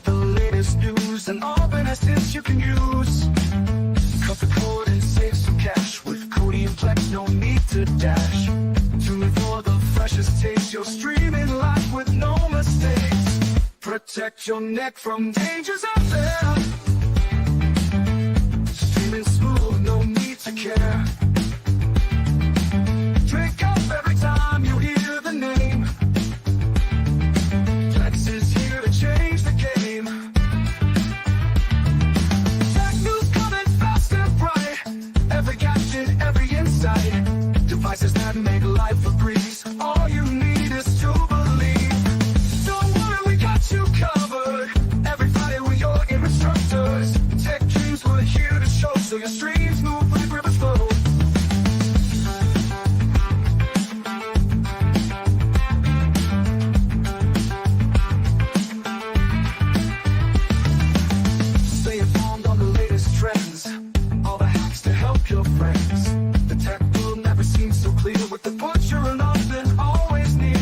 the latest news and all the best tips you can use. Cut the cord and save some cash with Kodi and Plex, no need to dash. Tune in for the freshest taste, you're streaming live with no mistakes. Protect your neck from dangers out there. Streaming smooth, no need to care. Drink up every time you hear the name. Plex is here to change the game. Tech news coming fast and bright. Every gadget, every insight. Devices that make life a breeze. All you need is to believe. Don't worry, we got you covered. Every Friday with your instructors. Tech dreams we're here to show, so your streams move like rivers flow. Stay informed on the latest trends. All the hacks to help your friends. The tech world never seems so clear. With the butcher and often always near.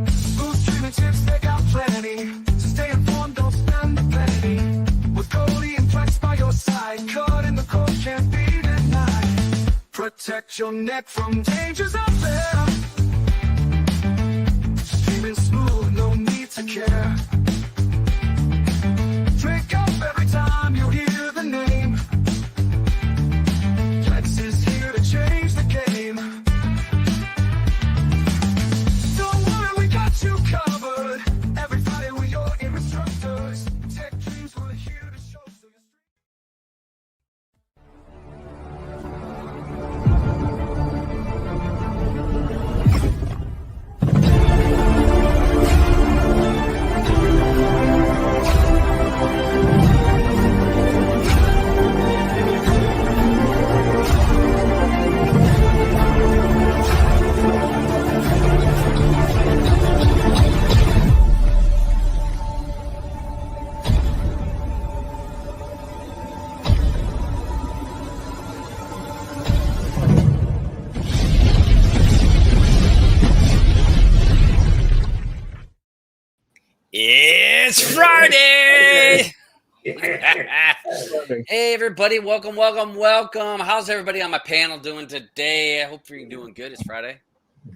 Smooth streaming tips, they got plenty. Stay informed, don't spend a penny. With Kodi and Plex by your side, cutting the cord can't be denied. Protect your neck from dangers out there. Streaming smooth, no need to care. Drink up every time you hear the name. Plex is here to change the game. Don't worry, we got you covered. Every Friday with your instructors. Tech dreams we're here to show. So you're It's Friday! Hey, everybody. Welcome. How's everybody on my panel doing today? I hope you're doing good. It's Friday.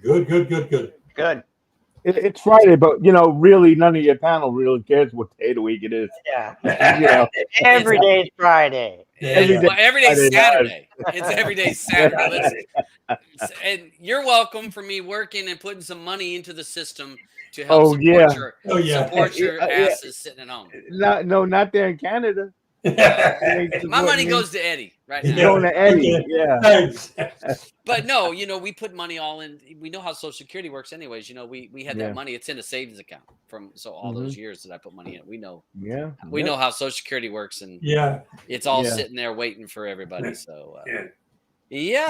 Good. It's Friday, but really, none of your panel really cares what day of the week it is. Yeah. Every day's Friday. Every day. Every day's Friday Saturday. It's every day Saturday. And you're welcome for me working and putting some money into the system to help support your asses sitting at home. Not there in Canada. My money goes to Eddie right now. Going to Eddie, yeah. Thanks. But no, we put money all in. We know how Social Security works, anyways. We had that money. It's in a savings account from all those years that I put money in. We know. Yeah. We know how Social Security works, and it's all sitting there waiting for everybody. So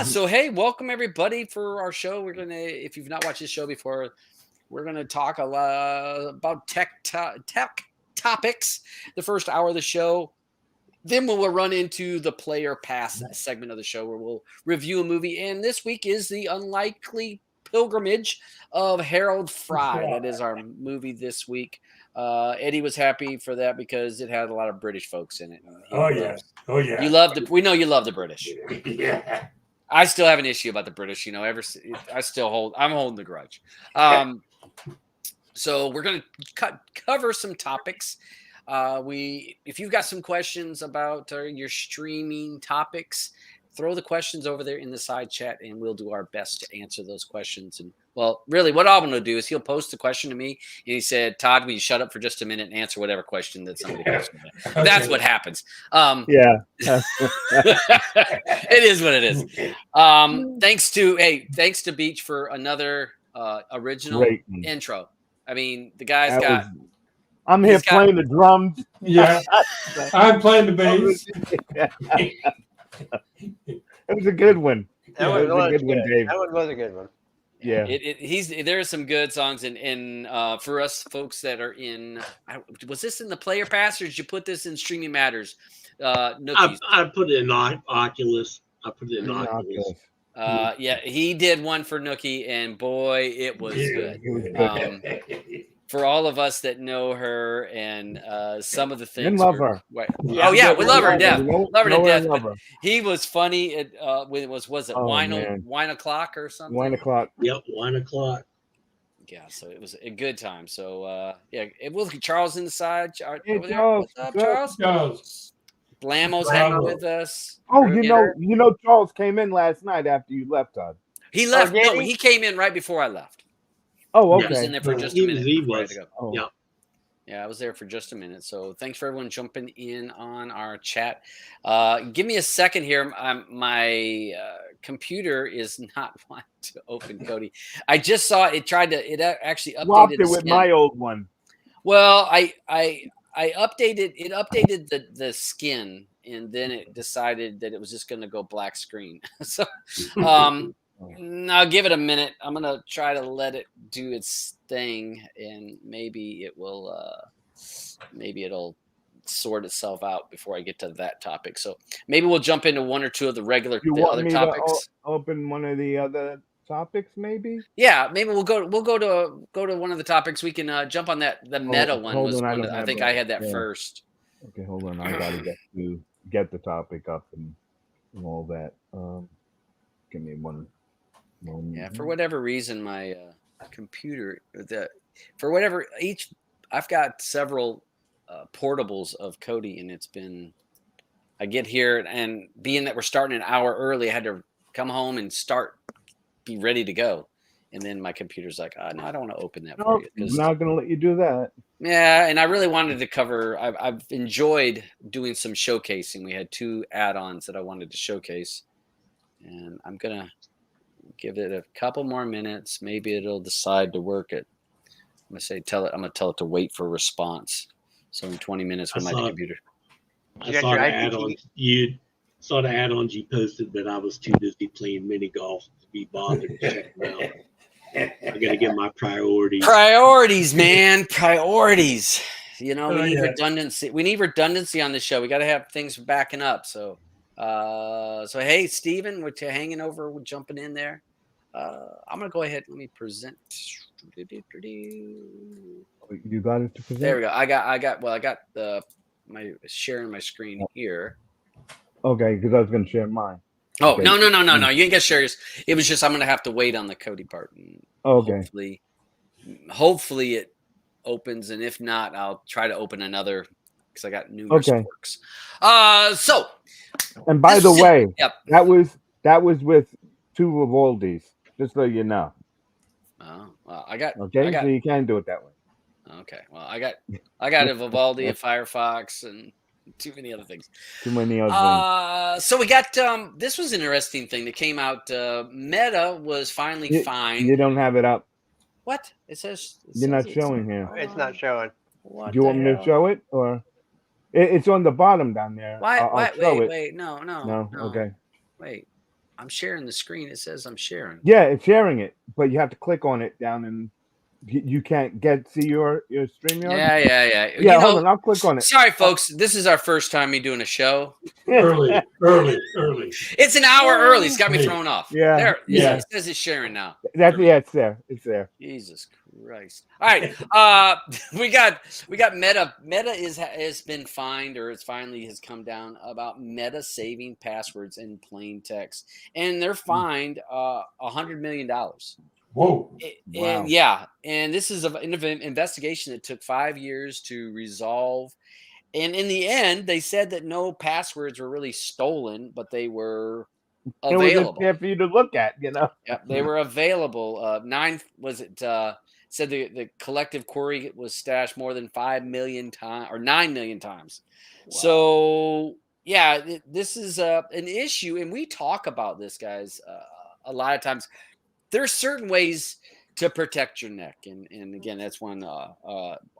So hey, welcome everybody for our show. We're gonna, if you've not watched this show before, we're gonna talk a lot about tech topics. The first hour of the show. Then we'll run into the player pass segment of the show where we'll review a movie. And this week is The Unlikely Pilgrimage of Harold Fry. That is our movie this week. Eddie was happy for that because it had a lot of British folks in it. We know you love the British. Yeah. I still have an issue about the British. I'm holding the grudge. So we're going to cover some topics. If you've got some questions about your streaming topics, throw the questions over there in the side chat and we'll do our best to answer those questions. And really what I'm going to do is he'll post the question to me and he said, Todd, will you shut up for just a minute and answer whatever question that somebody posted? Okay. That's what happens. It is what it is. Thanks to Beach for another original intro. I mean, the guy's I'm here playing the drums. Yeah, I'm playing the bass. It was a good one. That was a good one, Dave. That was a good one. Yeah. There are some good songs, and for us folks that are in, was this in the player pass or did you put this in Streaming Matters? I put it in Oculus. Oculus. He did one for Nookie, and boy, it was good. for all of us that know her and some of the things. And love her. Oh yeah, we love her to death. Love her to death. Love her. He was funny. When it was it wine o'clock or something? Wine o'clock. Yep, 1 o'clock. Yeah, so it was a good time. So yeah, we'll look at Charles inside. Hey, over there. Charles. What's up, Charles? Blamo's hanging with us. Oh, you know, Charles came in last night after you left, Todd. He left. No, he came in right before I left. Oh, okay. He was in there for just a minute. He was. Oh. Yeah. Yeah, I was there for just a minute. So thanks for everyone jumping in on our chat. Give me a second here. My computer is not wanting to open, Kodi. I just saw it tried to. It actually updated. Swapped it with my old one. Well, I updated. It updated the skin, and then it decided that it was just going to go black screen. So, I'll give it a minute. I'm gonna try to let it do its thing, and maybe it will. Maybe it'll sort itself out before I get to that topic. So maybe we'll jump into one or two of the other topics. To open one of the other topics, maybe. Yeah, maybe we'll go to one of the topics. We can jump on that. The meta one was one. I think I had that first. Okay, hold on. I gotta get the topic up and all that. Give me one moment. Yeah, for whatever reason, my computer I've got several portables of Kodi, and it's been. I get here, and being that we're starting an hour early, I had to come home and be ready to go. And then my computer's like, oh, no, I don't want to open that for you. I'm not going to let you do that. Yeah, and I really wanted to cover. I've enjoyed doing some showcasing. We had 2 add-ons that I wanted to showcase, and I'm gonna give it a couple more minutes. Maybe it'll decide to work it. I'm gonna tell it to wait for a response. So in 20 minutes, when my computer. I saw the add-ons you posted, but I was too busy playing mini golf to be bothered to check them out. I got to get my priorities. Priorities, man. Priorities. You know, we need redundancy. We need redundancy on the show. We got to have things backing up. So, hey, Steven, we're hanging over. We're jumping in there. I'm going to go ahead. Let me present. You got it to present? There we go. I got sharing my screen here. Okay, because I was going to share mine. Oh, okay. No. You ain't got to share yours. It was just I'm going to have to wait on the Kodi part. Okay. Hopefully it opens, and if not, I'll try to open another because I got numerous works. So. And by the way, yep. that was with 2 Vivaldis, just so you know. Oh, well, I got. So you can do it that way. Okay, well, I got a Vivaldi, a Firefox, and too many other things. Too many other things. So we got this was an interesting thing that came out. Meta was finally fined. You don't have it up. What? It says you're not showing here. It's not showing. Do you want me to show it, or it's on the bottom down there? Why? Wait. No. Okay. Wait. I'm sharing the screen. It says I'm sharing. Yeah, it's sharing it, but you have to click on it down and. You can't see your StreamYard? Yeah. Hold on, I'll click on it. Sorry, folks. This is our first time me doing a show. Early. It's an hour early. It's got me thrown off. Yeah. There. Yeah. It says it's sharing now. It's there. It's there. Jesus Christ. All right. We got Meta. Meta has been fined, or it's finally has come down about Meta saving passwords in plain text. And they're fined $100 million. Whoa. And this is an investigation that took 5 years to resolve. And in the end, they said that no passwords were really stolen, but they were available. It was just there for you to look at, you know. Yeah, they were available. Said the collective query was stashed more than 5 million times or 9 million times. Wow. So yeah, this is an issue, and we talk about this, guys, a lot of times. There's certain ways to protect your neck. And again, that's one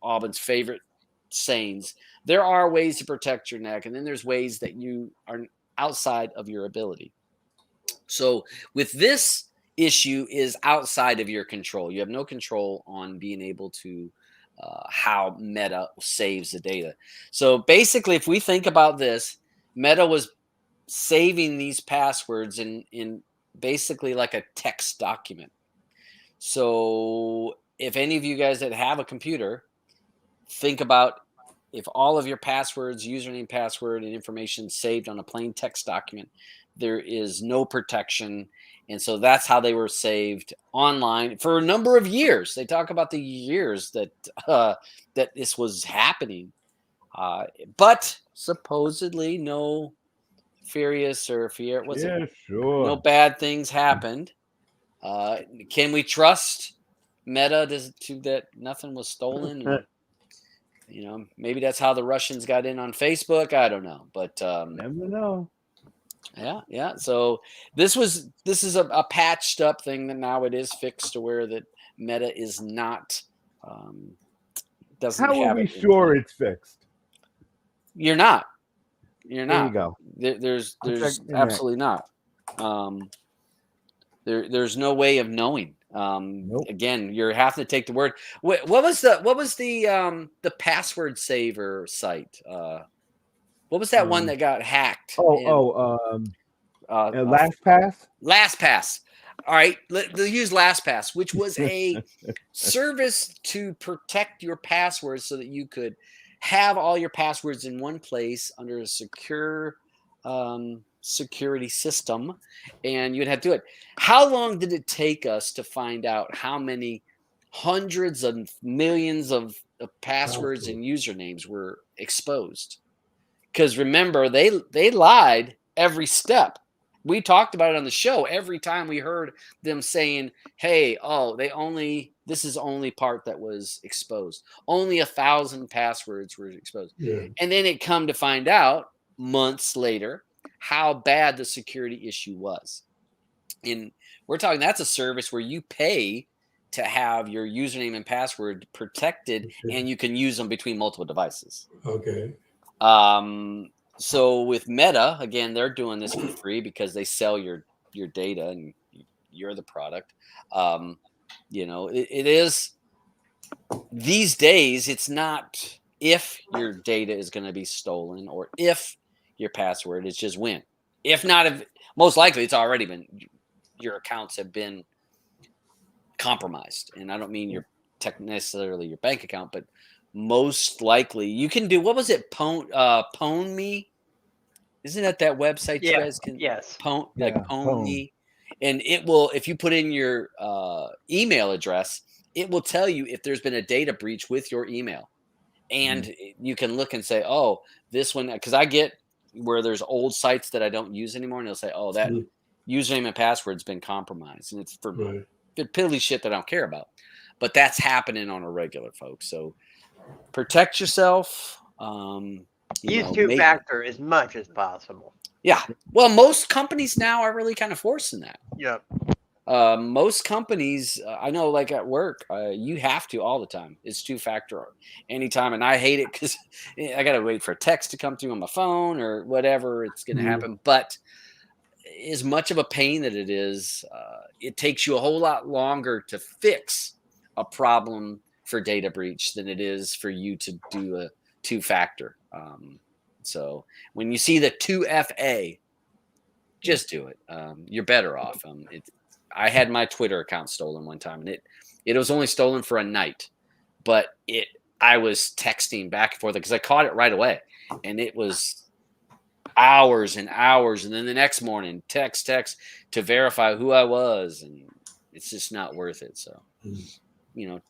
Auburn's favorite sayings. There are ways to protect your neck, and then there's ways that you are outside of your ability. So with this issue is outside of your control. You have no control on being able to how Meta saves the data. So basically, if we think about this, Meta was saving these passwords in basically like a text document. So if any of you guys that have a computer, think about if all of your passwords, username, password, and information saved on a plain text document, there is no protection. And so that's how they were saved online for a number of years. They talk about the years that that this was happening. But supposedly no no bad things happened. Can we trust Meta that nothing was stolen? And, maybe that's how the Russians got in on Facebook. I don't know, but never know. Yeah. So this is a patched up thing that now it is fixed to where that Meta is not doesn't. How are we sure it's fixed? You're not. There you go. There's absolutely not. There's no way of knowing. Nope. Again, you have to take the word. What was the password saver site? What was that one that got hacked? LastPass. LastPass. All right, they'll use LastPass, which was a service to protect your passwords so that you could have all your passwords in one place under a secure security system, and you'd have to do it. How long did it take us to find out how many hundreds of millions of passwords and usernames were exposed? Because remember, they lied every step. We talked about it on the show. Every time we heard them saying, hey, this is only part that was exposed. Only 1,000 passwords were exposed. Yeah. And then it come to find out months later how bad the security issue was. And we're talking, that's a service where you pay to have your username and password protected, and you can use them between multiple devices. Okay. So with Meta, again, they're doing this for free because they sell your data and you're the product. It is these days, it's not if your data is going to be stolen or if your password, it's just when. If not, most likely it's already been, your accounts have been compromised. And I don't mean necessarily your bank account, but most likely you can do, what was it? Pwn Me? Isn't that website you guys can? Yes. Pwn Me. And it will, if you put in your email address, it will tell you if there's been a data breach with your email. And you can look and say, oh, this one, because I get where there's old sites that I don't use anymore. And they'll say, oh, that username and password's been compromised. And it's for piddly shit that I don't care about. But that's happening on a regular, folks. So protect yourself. Use two-factor as much as possible. Yeah. Well, most companies now are really kind of forcing that. Yep. Most companies, I know, like at work, you have to all the time. It's two-factor anytime, and I hate it because I got to wait for a text to come through on my phone or whatever. It's going to happen. But as much of a pain that it is, it takes you a whole lot longer to fix a problem for data breach than it is for you to do a two-factor. So when you see the 2FA, just do it. You're better off. I had my Twitter account stolen one time, and it was only stolen for a night, but I was texting back and forth because I caught it right away, and it was hours and hours, and then the next morning text to verify who I was, and it's just not worth it. So,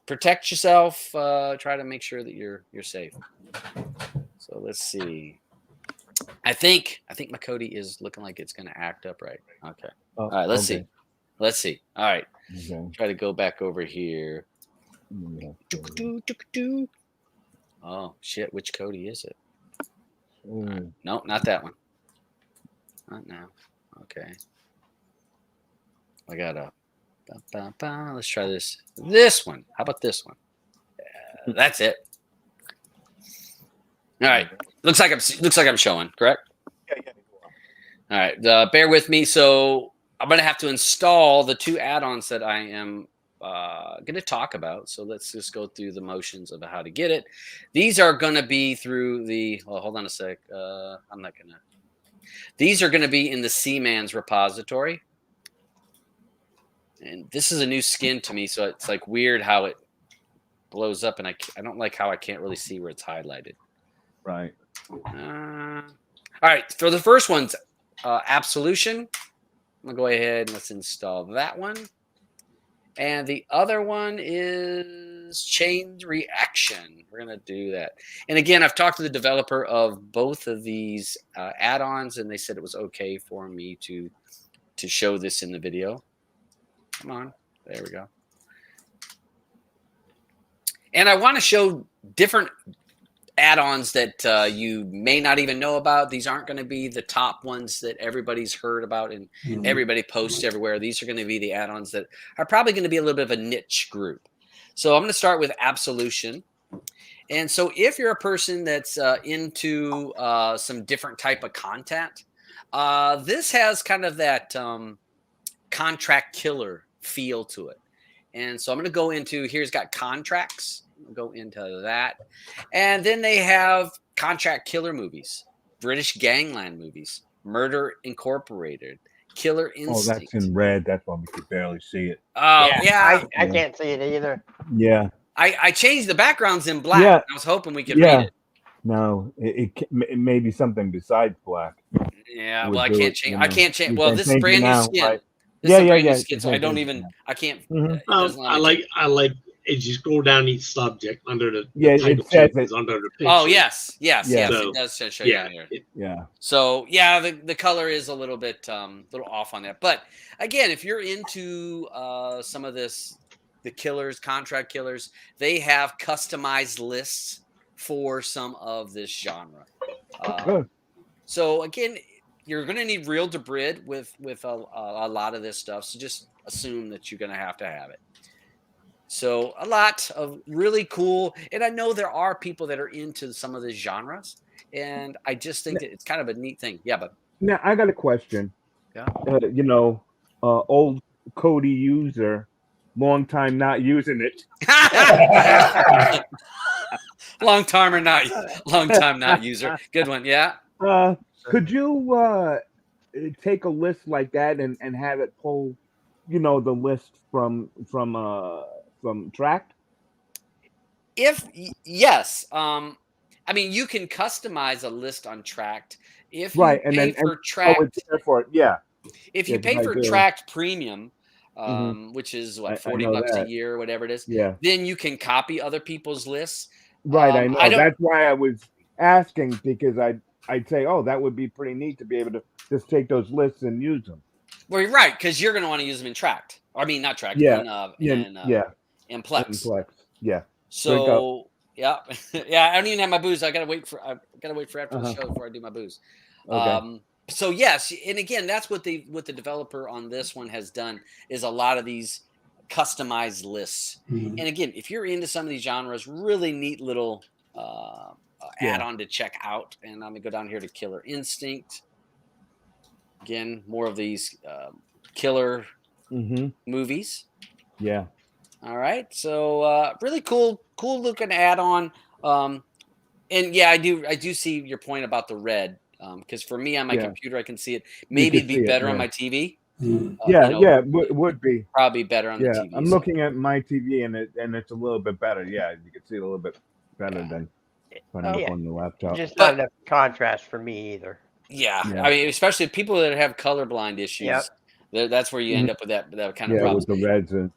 protect yourself. Try to make sure that you're safe. So let's see. I think my Kodi is looking like it's going to act up right. Okay. All right. Let's see. All right. Okay. Try to go back over here. Oh shit! Which Kodi is it? Right. No, not that one. Not now. Okay. I got let's try this. This one. How about this one? That's it. All right. Looks like I'm showing, correct? Yeah. All right. Bear with me. So I'm going to have to install the two add-ons that I am going to talk about. So let's just go through the motions of how to get it. These are going to be through hold on a sec. These are going to be in the Seaman's repository. And this is a new skin to me. So it's like weird how blows up, and I don't like how I can't really see where it's highlighted. Right. All right, for the first one's Absolution. I'm gonna go ahead and let's install that one. And the other one is Chain Reaction. We're going to do that. And again, I've talked to the developer of both of these add-ons, and they said it was okay for me to show this in the video. Come on. There we go. And I want to show different add-ons that you may not even know about. These aren't going to be the top ones that everybody's heard about and everybody posts everywhere. These are going to be the add-ons that are probably going to be a little bit of a niche group. So I'm going to start with Absolution. And so if you're a person that's into some different type of content, this has kind of that contract killer feel to it. And so I'm going to go into, here's got contracts. Go into that. And then they have contract killer movies, British Gangland movies, Murder Incorporated, Killer Instinct. Oh, that's in red. That's why we could barely see it. Oh, yeah. I can't see it either. Yeah. I changed the backgrounds in black. Yeah. I was hoping we could read it. No, it may be something besides black. Yeah, Would well, I do can't it, change. you I know. can't change. You Well, can this is change it brand new now, skin. right? This is brand new yeah. skin, so I don't even. I can't. Mhm. It doesn't allow me I like as you scroll down each subject under the Yeah, title it says is it. under the picture. Oh yes. Yeah. So, It does show you yeah, on here. Yeah. So yeah, the color is a little bit little off on that. But again, if you're into some of this, the killers, contract killers, they have customized lists for some of this genre. Good. So again, you're going to need real debrid with a lot of this stuff. So just assume that you're going to have it. So a lot of really cool, and I know there are people that are into some of the genres, and I just think that it's kind of a neat thing. Yeah, but Now I got a question. Yeah. Old Kodi user, long time not using it. long time not user. Good one. Yeah. Could you take a list like that and have it pull, the list from Tract? Yes. I mean, you can customize a list on Tract if you Right, and pay then for Tract. it's there for it. Yeah. If you Yeah, pay for I do. Tract Premium, Mhm. which is I $40 know a that. year, whatever it is, Yeah. then you can copy other people's lists. Right. I know. I don't- That's why I was asking, because I'd say, oh, that would be pretty neat to be able to just take those lists and use them. Well, you're right, because you're going to want to use them in Tract. I mean, not Tract. Yeah. In Plex. Complex. Yeah. So yeah, yeah. I don't even have my booze. I gotta wait for after the show before I do my booze. Okay. So yes, and again, that's what the developer on this one has done is a lot of these customized lists. Mhm. And again, if you're into some of these genres, really neat little add-on to check out. And I'm gonna go down here to Killer Instinct. Again, more of these killer movies. Yeah. All right, so really cool looking add-on, and yeah, I do see your point about the red, because for me on my computer I can see it. Maybe it'd be better on my TV. Would be probably better on the TV. I'm looking at my TV and it's a little bit better. Yeah, you can see it a little bit better than on the laptop. Just not enough contrast for me either. Yeah, I mean, especially people that have colorblind issues. That's where you end up with that kind of problem. With the reds and.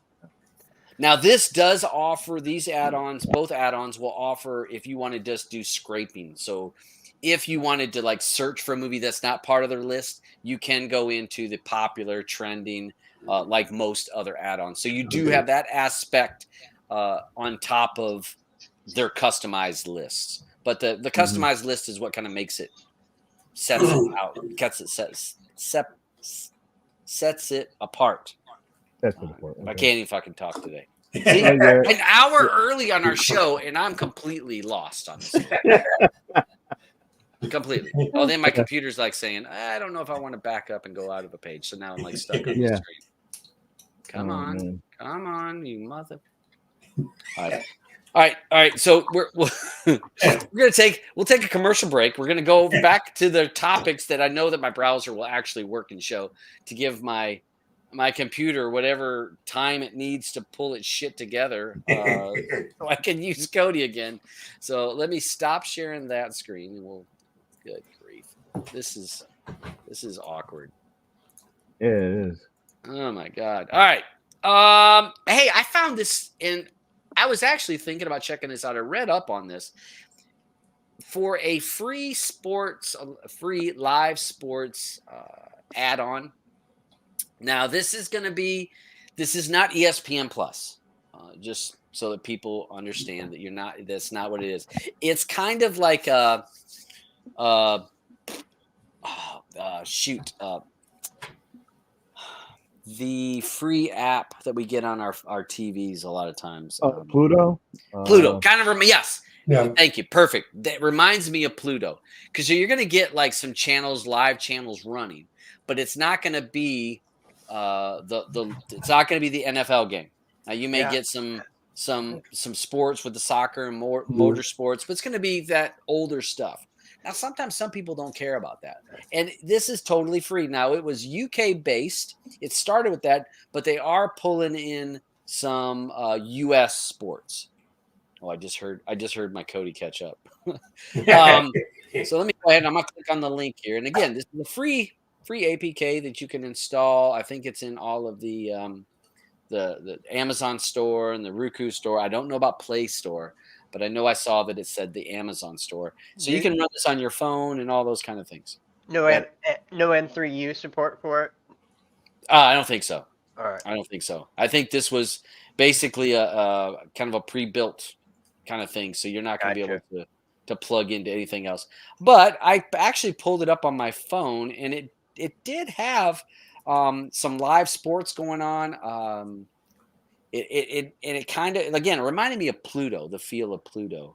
Now, this does offer these add-ons. Both add-ons will offer if you want to just do scraping. So if you wanted to like search for a movie that's not part of their list, you can go into the popular trending like most other add-ons. So you do have that aspect on top of their customized lists. But the customized list is what kind of makes it, sets it out, sets it apart. That's the point. I can't even fucking talk today. See, an hour early on our show, and I'm completely lost on this. Completely. Oh, then my computer's like saying, I don't know if I want to back up and go out of a page. So now I'm like stuck on the screen. Come on, you mother. All right. So we'll take a commercial break. We're gonna go back to the topics that I know that my browser will actually work and show to give my my computer whatever time it needs to pull its shit together, so I can use Kodi again. So let me stop sharing that screen, and we'll. Good grief, this is awkward. Yeah, it is. Oh my god! All right, hey, I found this, and I was actually thinking about checking this out. I read up on this. For a free live sports add-on. Now this is not ESPN Plus, just so that people understand that that's not what it is. It's kind of like the free app that we get on our TVs a lot of times. Pluto. Pluto, kind of yes. Yeah. Thank you. Perfect. That reminds me of Pluto, because you're going to get like some live channels running, but it's not going to be it's not going to be the NFL game. Now you may get some sports with the soccer and more motor sports, but it's going to be that older stuff. Now sometimes some people don't care about that, and this is totally free. Now it was UK based. It started with that, but they are pulling in some US sports. Oh, I just heard my Kodi catch up. So let me go ahead. I'm gonna click on the link here. And again, this is a free APK that you can install. I think it's in all of the Amazon store and the Roku store. I don't know about Play Store, but I know I saw that it said the Amazon store. So you can run this on your phone and all those kind of things. No N3U support for it? I don't think so. All right. I don't think so. I think this was basically a kind of a pre-built kind of thing, so you're not going to be able to plug into anything else. But I actually pulled it up on my phone, and it did have some live sports going on. It kind of, again, it reminded me of Pluto, the feel of Pluto.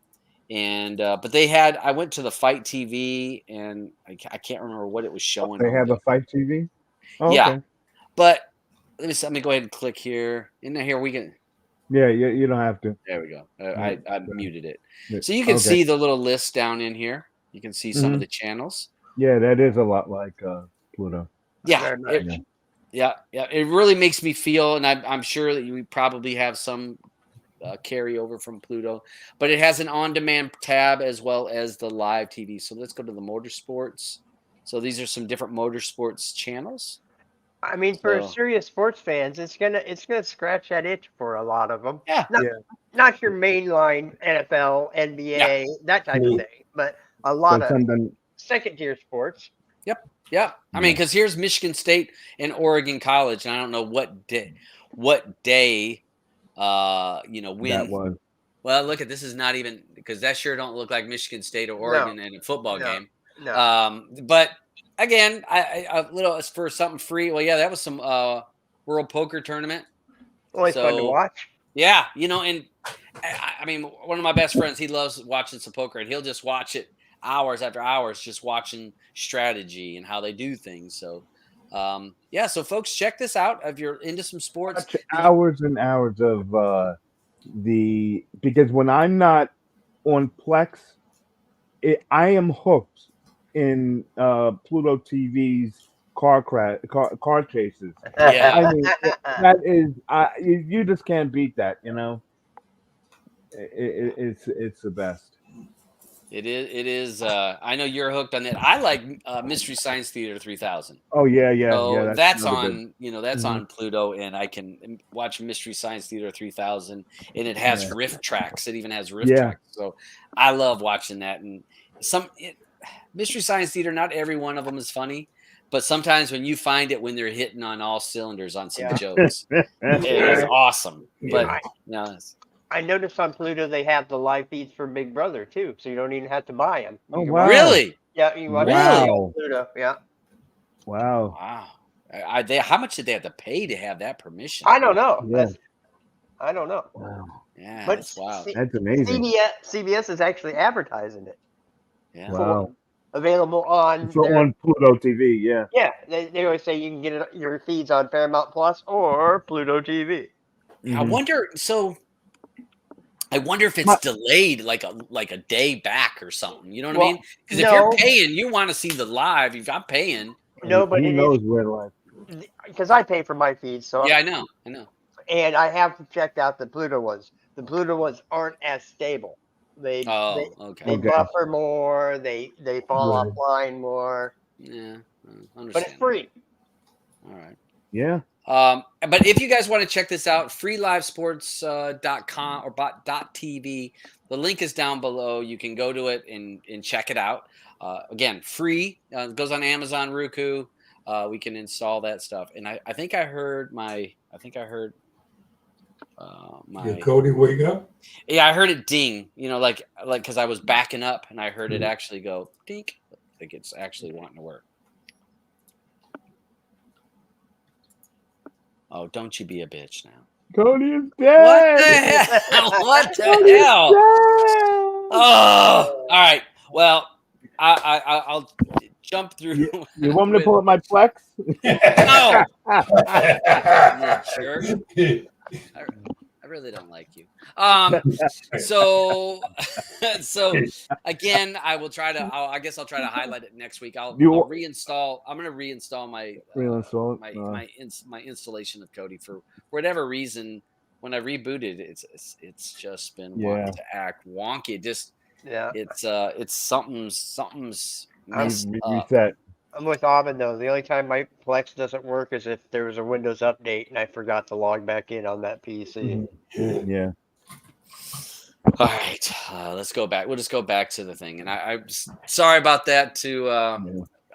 And but I went to the Fight TV, and I can't remember what it was showing. They have a Fight TV? Oh, yeah. Okay. But let me go ahead and click here. In here we can. Yeah, you don't have to. There we go. I muted it. So you can see the little list down in here. You can see some of the channels. Yeah, that is a lot like Pluto. Yeah. It really makes me feel, and I'm sure that you probably have some carryover from Pluto, but it has an on-demand tab as well as the live TV. So let's go to the motorsports. So these are some different motorsports channels. I mean, for serious sports fans, it's gonna scratch that itch for a lot of them. Yeah. Not your mainline NFL, NBA, that type of thing, but a lot of second-tier sports. Yep. Yeah. I mean, because here's Michigan State and Oregon College, and I don't know what day, when that was. Well, look at this is not even, because that sure don't look like Michigan State or Oregon in a football game. No. But again, I little for something free. Well, yeah, that was some World Poker Tournament. Always fun to watch. Yeah, and I mean, one of my best friends, he loves watching some poker, and he'll just watch it hours after hours, just watching strategy and how they do things. So, so folks, check this out if you're into some sports. Hours and hours of because when I'm not on Plex, I am hooked in Pluto TV's car chases. Yeah, I mean that is you just can't beat that. It's the best. It is. I know you're hooked on that. I like Mystery Science Theater 3000. Oh yeah. So that's on that's on Pluto, and I can watch Mystery Science Theater 3000, and it has riff tracks. It even has riff tracks. So I love watching that. And Mystery Science Theater, not every one of them is funny, but sometimes when you find it when they're hitting on all cylinders on some jokes, it is awesome. But I noticed on Pluto they have the live feeds for Big Brother too, so you don't even have to buy them. Oh wow! Really? Yeah, you watch on Pluto. Yeah. Wow. How much did they have to pay to have that permission? I don't know. Yeah. I don't know. Wow. Yeah, but that's wild. That's amazing. CBS is actually advertising it. Yeah. Wow. Available on on Pluto TV. Yeah. Yeah, they always say you can get your feeds on Paramount Plus or Pluto TV. I wonder. So. I wonder if it's delayed like a day back or something. You know what I mean? Because if you're paying, you want to see the live. If I'm paying, no, but who knows where live? because I pay for my feeds, so yeah, I know. And I have checked out the Pluto ones. The Pluto ones aren't as stable. They buffer more. They fall offline more. Yeah, understand. But it's free. All right. Yeah. But if you guys want to check this out, freelivesports.com or .tv. The link is down below. You can go to it and check it out. Again, free. It goes on Amazon, Roku. We can install that stuff. And I think I heard my Kodi, wake up. Yeah, I heard it ding. Like because I was backing up and I heard it actually go dink. I think it's actually wanting to work. Oh, don't you be a bitch now. Kodi is dead. What the hell? Oh, all right. Well, I'll jump through. You want me to pull up my Plex? No. Sure. I really don't like you. So again, I will try to. I guess I'll try to highlight it next week. I'll reinstall. I'm going to reinstall my installation of Kodi for whatever reason. When I rebooted, it's just been wanting to act wonky. It's something's messed up. Reset. I'm with Aubin though. The only time my Plex doesn't work is if there was a Windows update and I forgot to log back in on that PC. Yeah. All right, let's go back. We'll just go back to the thing. And I'm sorry about that.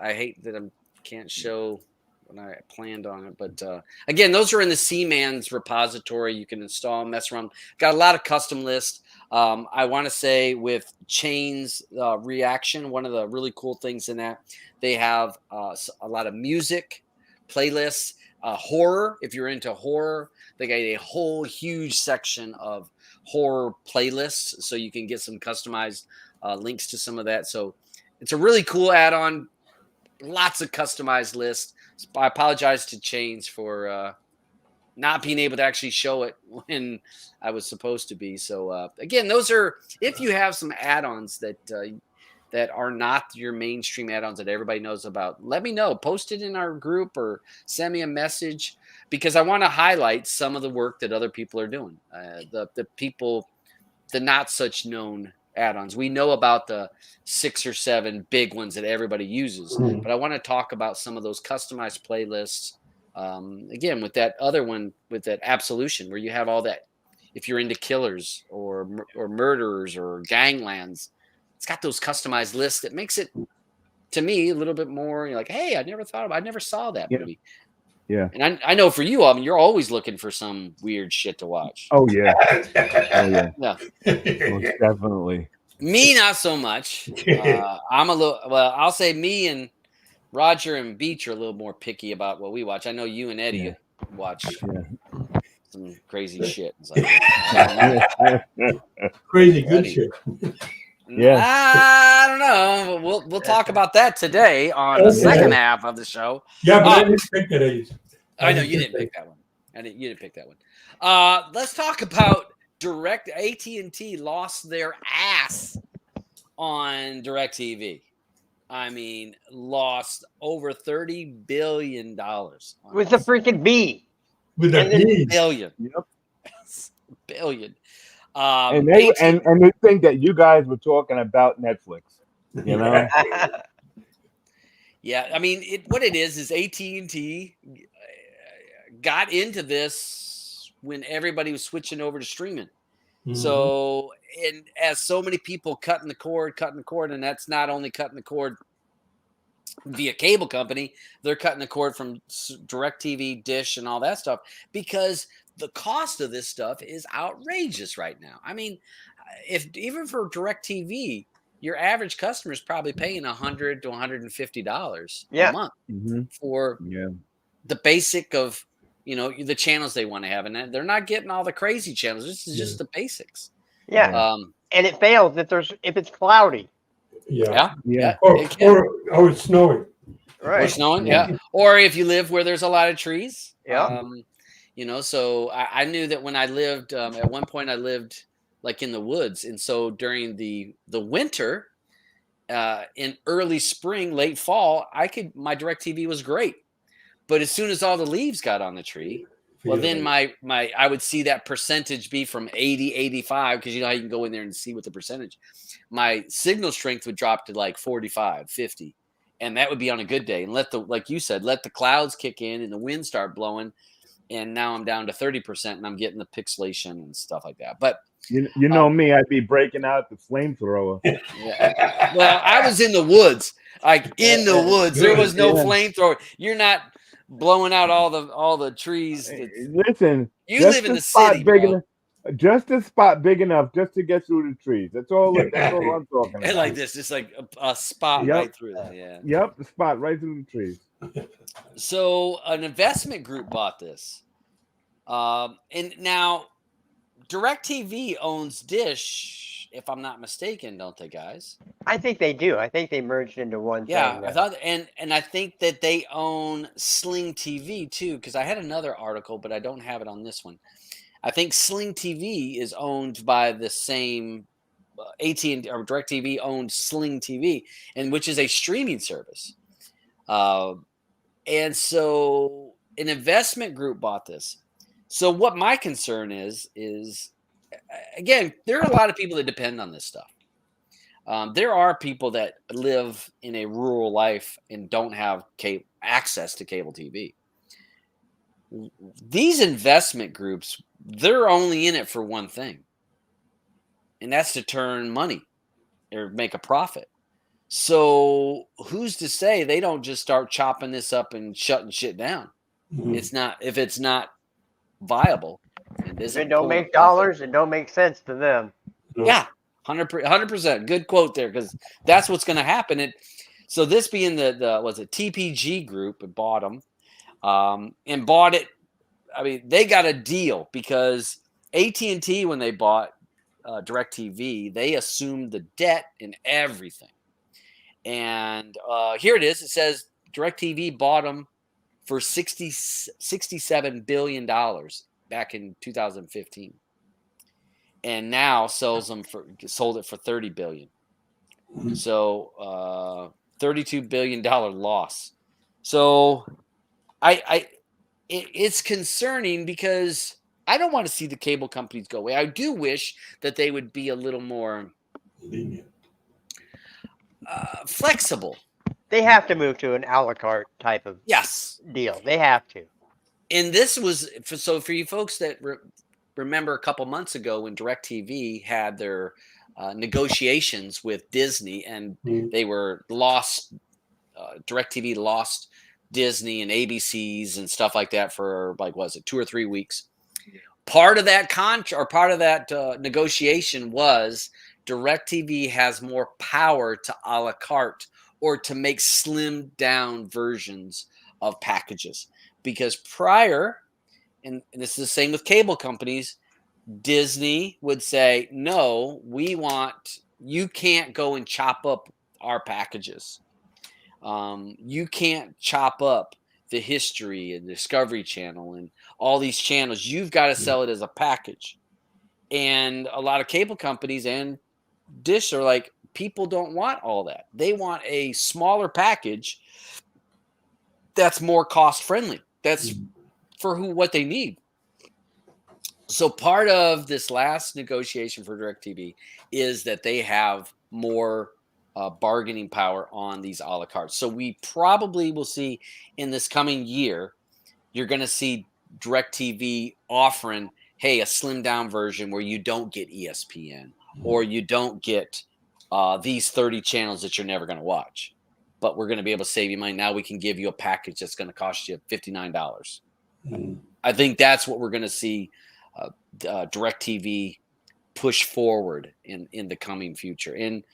I hate that I can't show when I planned on it, but again, those are in the Seaman's repository. You can install, mess around. Got a lot of custom lists. I want to say with Chain's reaction, one of the really cool things in that, they have a lot of music playlists, horror. If you're into horror, they got a whole huge section of horror playlists, so you can get some customized links to some of that. So it's a really cool add-on. Lots of customized lists. I apologize to Chains for not being able to actually show it when I was supposed to be. So again, those are, if you have some add-ons that are not your mainstream add-ons that everybody knows about, let me know. Post it in our group or send me a message, because I want to highlight some of the work that other people are doing. The not such known add-ons. We know about the 6 or 7 big ones that everybody uses, but I want to talk about some of those customized playlists. Again, with that other one, with that Absolution, where you have all that, if you're into killers or murderers or ganglands, it's got those customized lists that makes it, to me, a little bit more, you're like, hey, I never saw that movie. Yeah. And I know for you, I mean, you're always looking for some weird shit to watch. Oh, yeah. Yeah. Most definitely. Me, not so much. I'm a little, I'll say me and Roger and Beach are a little more picky about what we watch. I know you and Eddie watch some crazy shit. Crazy good shit. Yeah. I don't know. We'll talk about that today on the second half of the show. Yeah, but I didn't pick that. I know you didn't pick that one. You didn't pick that one. Let's talk about AT&T lost their ass on DirecTV. I mean, lost over $30 billion. With the freaking B. With a B. Billion. Yep. Billion. And they think that you guys were talking about Netflix, you know? Yeah, I mean, what it is AT&T got into this when everybody was switching over to streaming. So, and as so many people cutting the cord, and that's not only cutting the cord via cable company, they're cutting the cord from DirecTV, Dish, and all that stuff, because the cost of this stuff is outrageous right now. I mean, even for DirecTV, your average customer is probably paying $100 to $150 a month for the basic of, the channels they want to have. And they're not getting all the crazy channels. This is just the basics. Yeah. And it fails if it's cloudy. Yeah. Or it's snowing. Right. Or snowing, Or if you live where there's a lot of trees. Yeah. So I knew that when I lived, at one point I lived like in the woods. And so during the winter, in early spring, late fall, my DirecTV was great. But as soon as all the leaves got on the tree, well, then my I would see that percentage be from 80, 85, because you know how you can go in there and see what the percentage. My signal strength would drop to like 45, 50. And that would be on a good day. And like you said, let the clouds kick in and the wind start blowing. And now I'm down to 30% and I'm getting the pixelation and stuff like that. But you know me, I'd be breaking out the flamethrower. Yeah. Well, I was in the woods, like in the woods. There was no flamethrower. You're not blowing out all the trees. Listen, you live in the city, bro. Just a spot big enough just to get through the trees. That's all I'm talking about. And like this, just like a spot right through that. Yeah. Yep, the spot right through the trees. So an investment group bought this. And now DirecTV owns Dish, if I'm not mistaken, don't they, guys? I think they do. I think they merged into one thing. I thought, and I think that they own Sling TV too, because I had another article, but I don't have it on this one. I think Sling TV is owned by the same AT&T or DirecTV owned Sling TV, and which is a streaming service. And so an investment group bought this. So what my concern is again, there are a lot of people that depend on this stuff. There are people that live in a rural life and don't have access to cable TV. These investment groups, they're only in it for one thing, and that's to turn money or make a profit. So who's to say they don't just start chopping this up and shutting shit down? It's not, if it's not viable. If it don't make dollars, it don't make sense to them. Yeah, 100%. Good quote there, because that's what's going to happen. So this being the was it TPG Group, it bought them, and bought it. I mean, they got a deal because AT&T, when they bought DirecTV, they assumed the debt and everything. And here it is. It says DirecTV bought them for $67 billion back in 2015, and now sold it for $30 billion. So $32 billion loss. So it's concerning because I don't want to see the cable companies go away. I do wish that they would be a little more flexible. They have to move to an a la carte type of deal. They have to. And this was for you folks that remember a couple months ago when DirecTV had their negotiations with Disney, and they were lost. DirecTV lost Disney and ABCs and stuff like that for 2 or 3 weeks. Part of that negotiation was DirecTV has more power to a la carte or to make slimmed down versions of packages. Because prior, and this is the same with cable companies, Disney would say, no, you can't go and chop up our packages. You can't chop up the History and Discovery Channel and all these channels. You've got to sell it as a package. And a lot of cable companies and Dish are like, people don't want all that. They want a smaller package that's more cost friendly. That's for what they need. So part of this last negotiation for DirecTV is that they have more bargaining power on these a la carte. So we probably will see in this coming year, you're going to see DirecTV offering, hey, a slimmed down version where you don't get ESPN or you don't get these 30 channels that you're never going to watch. But we're going to be able to save you money. Now we can give you a package that's going to cost you $59. I think that's what we're going to see DirecTV push forward in the coming future. And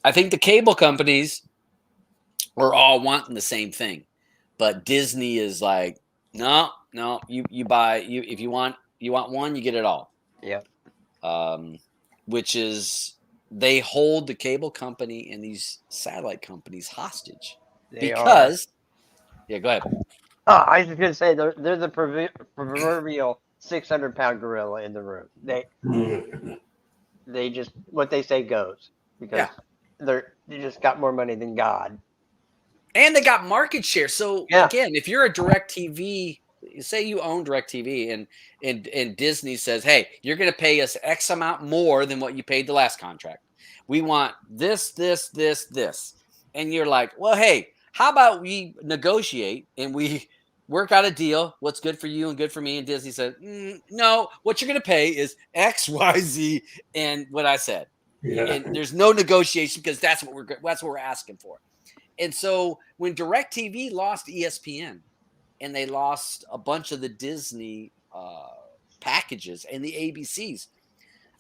I think the cable companies are all wanting the same thing. But Disney is like, no, you buy, if you want one, you get it all. Yeah. Which is, they hold the cable company and these satellite companies hostage. Yeah, go ahead. Oh, I was just going to say, they're the proverbial 600-pound gorilla in the room. They just, what they say goes, because they just got more money than God. And they got market share. So again, if you're a DirecTV, say you own DirecTV, and Disney says, "Hey, you're going to pay us X amount more than what you paid the last contract. We want this, and you're like, "Well, hey, how about we negotiate and we work out a deal? What's good for you and good for me?" And Disney said, "No, what you're going to pay is X, Y, Z, and what I said." Yeah. And there's no negotiation because that's what we're asking for. And so when DirecTV lost ESPN and they lost a bunch of the Disney packages and the ABCs,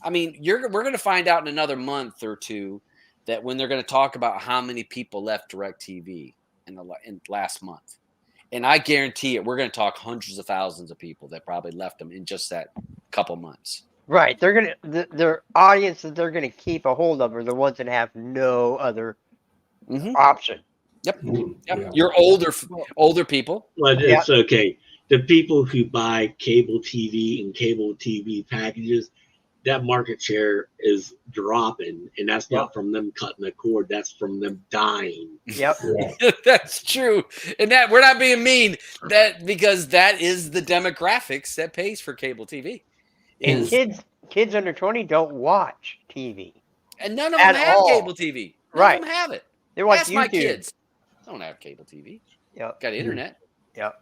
I mean, we're going to find out in another month or two that when they're going to talk about how many people left DirecTV in last month. And I guarantee it, we're going to talk hundreds of thousands of people that probably left them in just that couple months. Right. They're going to, their audience that they're going to keep a hold of are the ones that have no other option. Yep. Yeah. You're older people. Well, it's okay. The people who buy cable TV and cable TV packages, that market share is dropping, and that's not from them cutting the cord. That's from them dying. Yep. That's true. And that we're not being mean, that because that is the demographics that pays for cable TV. And kids under 20 don't watch TV. And none of them have cable TV. None of them have it. They watch Ask YouTube. My kids. I don't have cable TV. Yep. Got internet. Yep.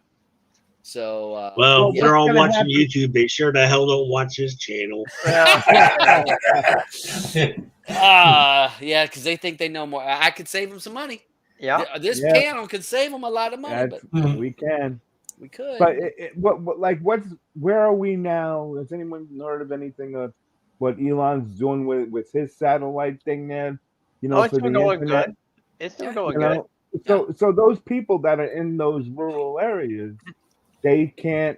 So well, they're all watching YouTube. They sure the hell don't watch his channel. Yeah, because they think they know more. I could save them some money. Yeah. This panel could save them a lot of money. But we can. We could. But where are we now? Has anyone heard of anything of what Elon's doing with his satellite thing there? You know, it's still going good. It's still going good. So those people that are in those rural areas, they can't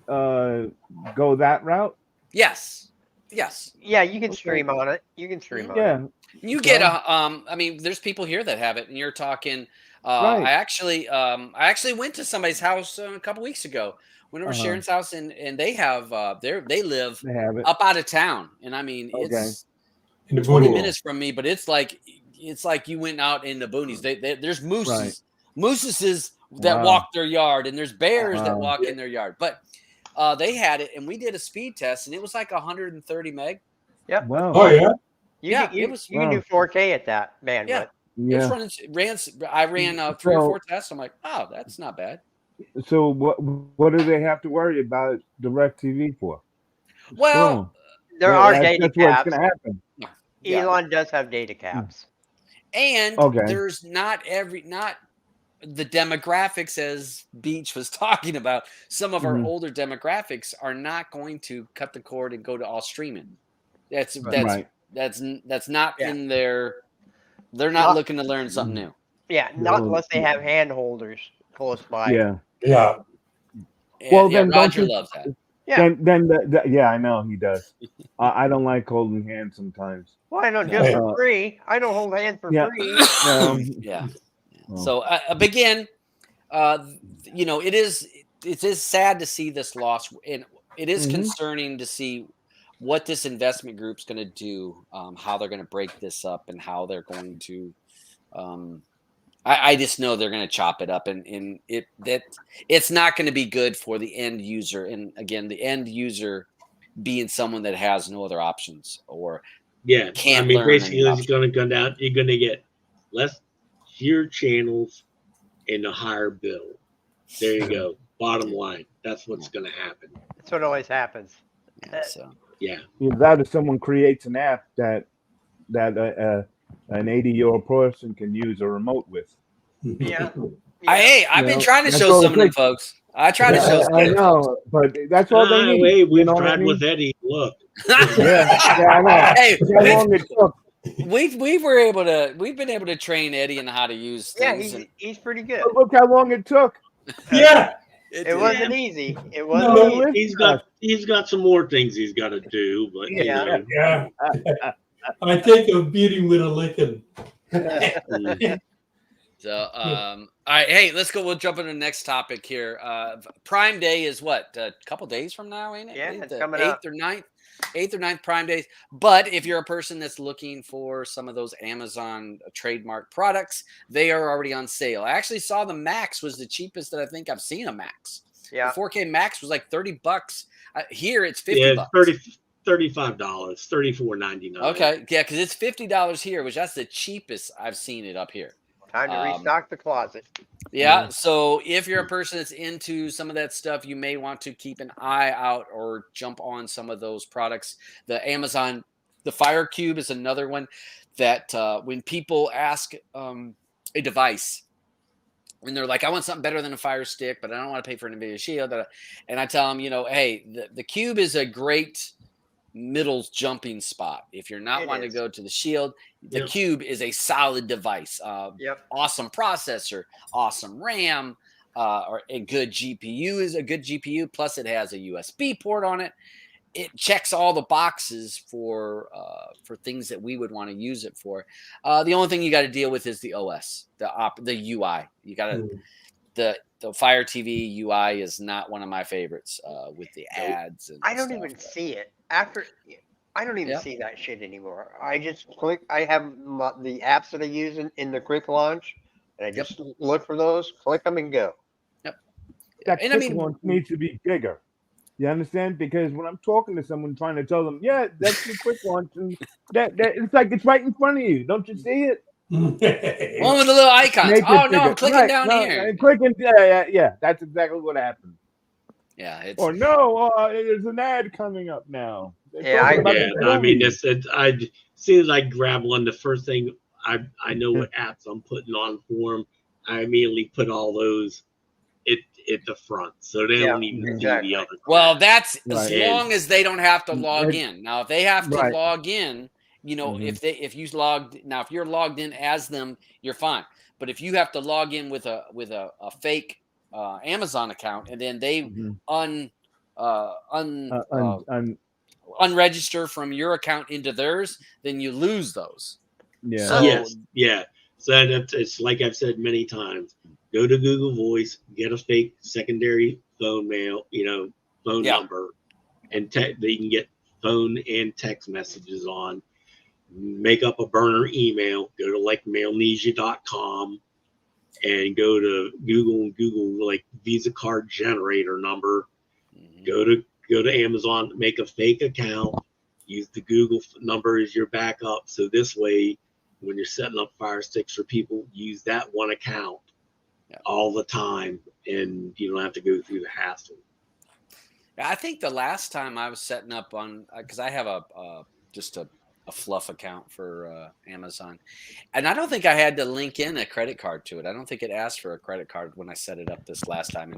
go that route? Yes. Yeah, you can stream on it. You can stream on it. You get I mean, there's people here that have it, and you're talking I actually went to somebody's house a couple weeks ago. Went over to Sharon's house, and they have they live up out of town. And I mean it's 20 minutes from me, but it's like you went out in the boonies. There's mooses that walk their yard, and there's bears that walk in their yard. But they had it, and we did a speed test, and it was like 130 meg. Yep. Wow. Oh yeah. You can do 4K at that bandwidth. Yeah. I ran 3 or 4 tests. I'm like, oh, that's not bad. So what do they have to worry about DirecTV for? Well, there are data caps. That's what's going to happen. Elon does have data caps. And there's not the demographics, as Beach was talking about. Some of our older demographics are not going to cut the cord and go to all streaming. That's not in their. They're not looking to learn something new. Yeah, not unless they have hand holders close by. Yeah. Well, then Roger loves that. Yeah. Then I know he does. I don't like holding hands sometimes. Well, I don't do it for free. I don't hold hands for free. Yeah. So again, you know, it is sad to see this loss, and it is concerning to see what this investment group's going to do, how they're going to break this up, and how they're going to. I just know they're going to chop it up, and it's not going to be good for the end user. And again, the end user being someone that has no other options or can't learn. Basically, it's going to go down. You're going to get fewer channels and a higher bill. There you go. Bottom line, that's what's going to happen. That's what always happens. That if someone creates an app that an 80-year-old person can use a remote with. I've been trying to show some of them folks. I try to show some. I know, but that's all they need. We've tried with Eddie. Look. I know. Hey, how long it took. We've been able to train Eddie on how to use things. Yeah, he's pretty good. Look how long it took. Yeah. It wasn't easy. It wasn't easy. He's got some more things he's got to do, but Yeah. I take a beating with a licking. So, all right, hey, let's go. We'll jump into the next topic here. Prime Day is what? A couple days from now, ain't it? Yeah, it's the coming 8th up. or 9th. 8th or 9th Prime days. But if you're a person that's looking for some of those Amazon trademark products, they are already on sale. I actually saw the Max was the cheapest that I think I've seen a Max. Yeah. The 4K Max was like $30. Here it's $50. Yeah, $35, $34.99. Okay, yeah, because it's $50 here, which that's the cheapest I've seen it up here. Time to restock the closet. Yeah, so if you're a person that's into some of that stuff, you may want to keep an eye out or jump on some of those products. The Amazon, the Fire Cube is another one that when people ask a device, and they're like, I want something better than a Fire Stick, but I don't want to pay for an NVIDIA Shield. And I tell them, hey, the Cube is a great middle jumping spot. If you're not wanting to go to the Shield, the Cube is a solid device. Awesome processor, awesome RAM, or a good GPU is a good GPU. Plus, it has a USB port on it. It checks all the boxes for things that we would want to use it for. The only thing you got to deal with is the OS, the UI. You got to the Fire TV UI is not one of my favorites with the ads. And I don't even see it after. I don't even see that shit anymore. I just click. I have the apps that I use in the quick launch, and I just look for those, click them, and go. Yep. That quick launch needs to be bigger. You understand? Because when I'm talking to someone trying to tell them, yeah, that's the quick launch, and that it's like it's right in front of you. Don't you see it? One with the little icons. Oh no, I'm clicking down here. And clicking, yeah. That's exactly what happened. Yeah. It's, there's an ad coming up now. I mean, I soon as I grab one, the first thing I know what apps I'm putting on for them. I immediately put all those at the front, so they don't even do the other. Well, that's as long as they don't have to log in. Now, if they have to log in, if you're logged in as them, you're fine. But if you have to log in with a fake Amazon account and then they unregister from your account into theirs, then you lose those. Yeah. So, So it's like I've said many times. Go to Google Voice, get a fake secondary phone number, and that you can get phone and text messages on. Make up a burner email. Go to like mailnesia.com and go to Google like Visa card generator number. Go to Amazon, make a fake account. Use the Google number as your backup. So this way, when you're setting up Fire Sticks for people, use that one account all the time, and you don't have to go through the hassle. I think the last time I was setting up on, because I have just a fluff account for Amazon, and I don't think I had to link in a credit card to it. I don't think it asked for a credit card when I set it up this last time.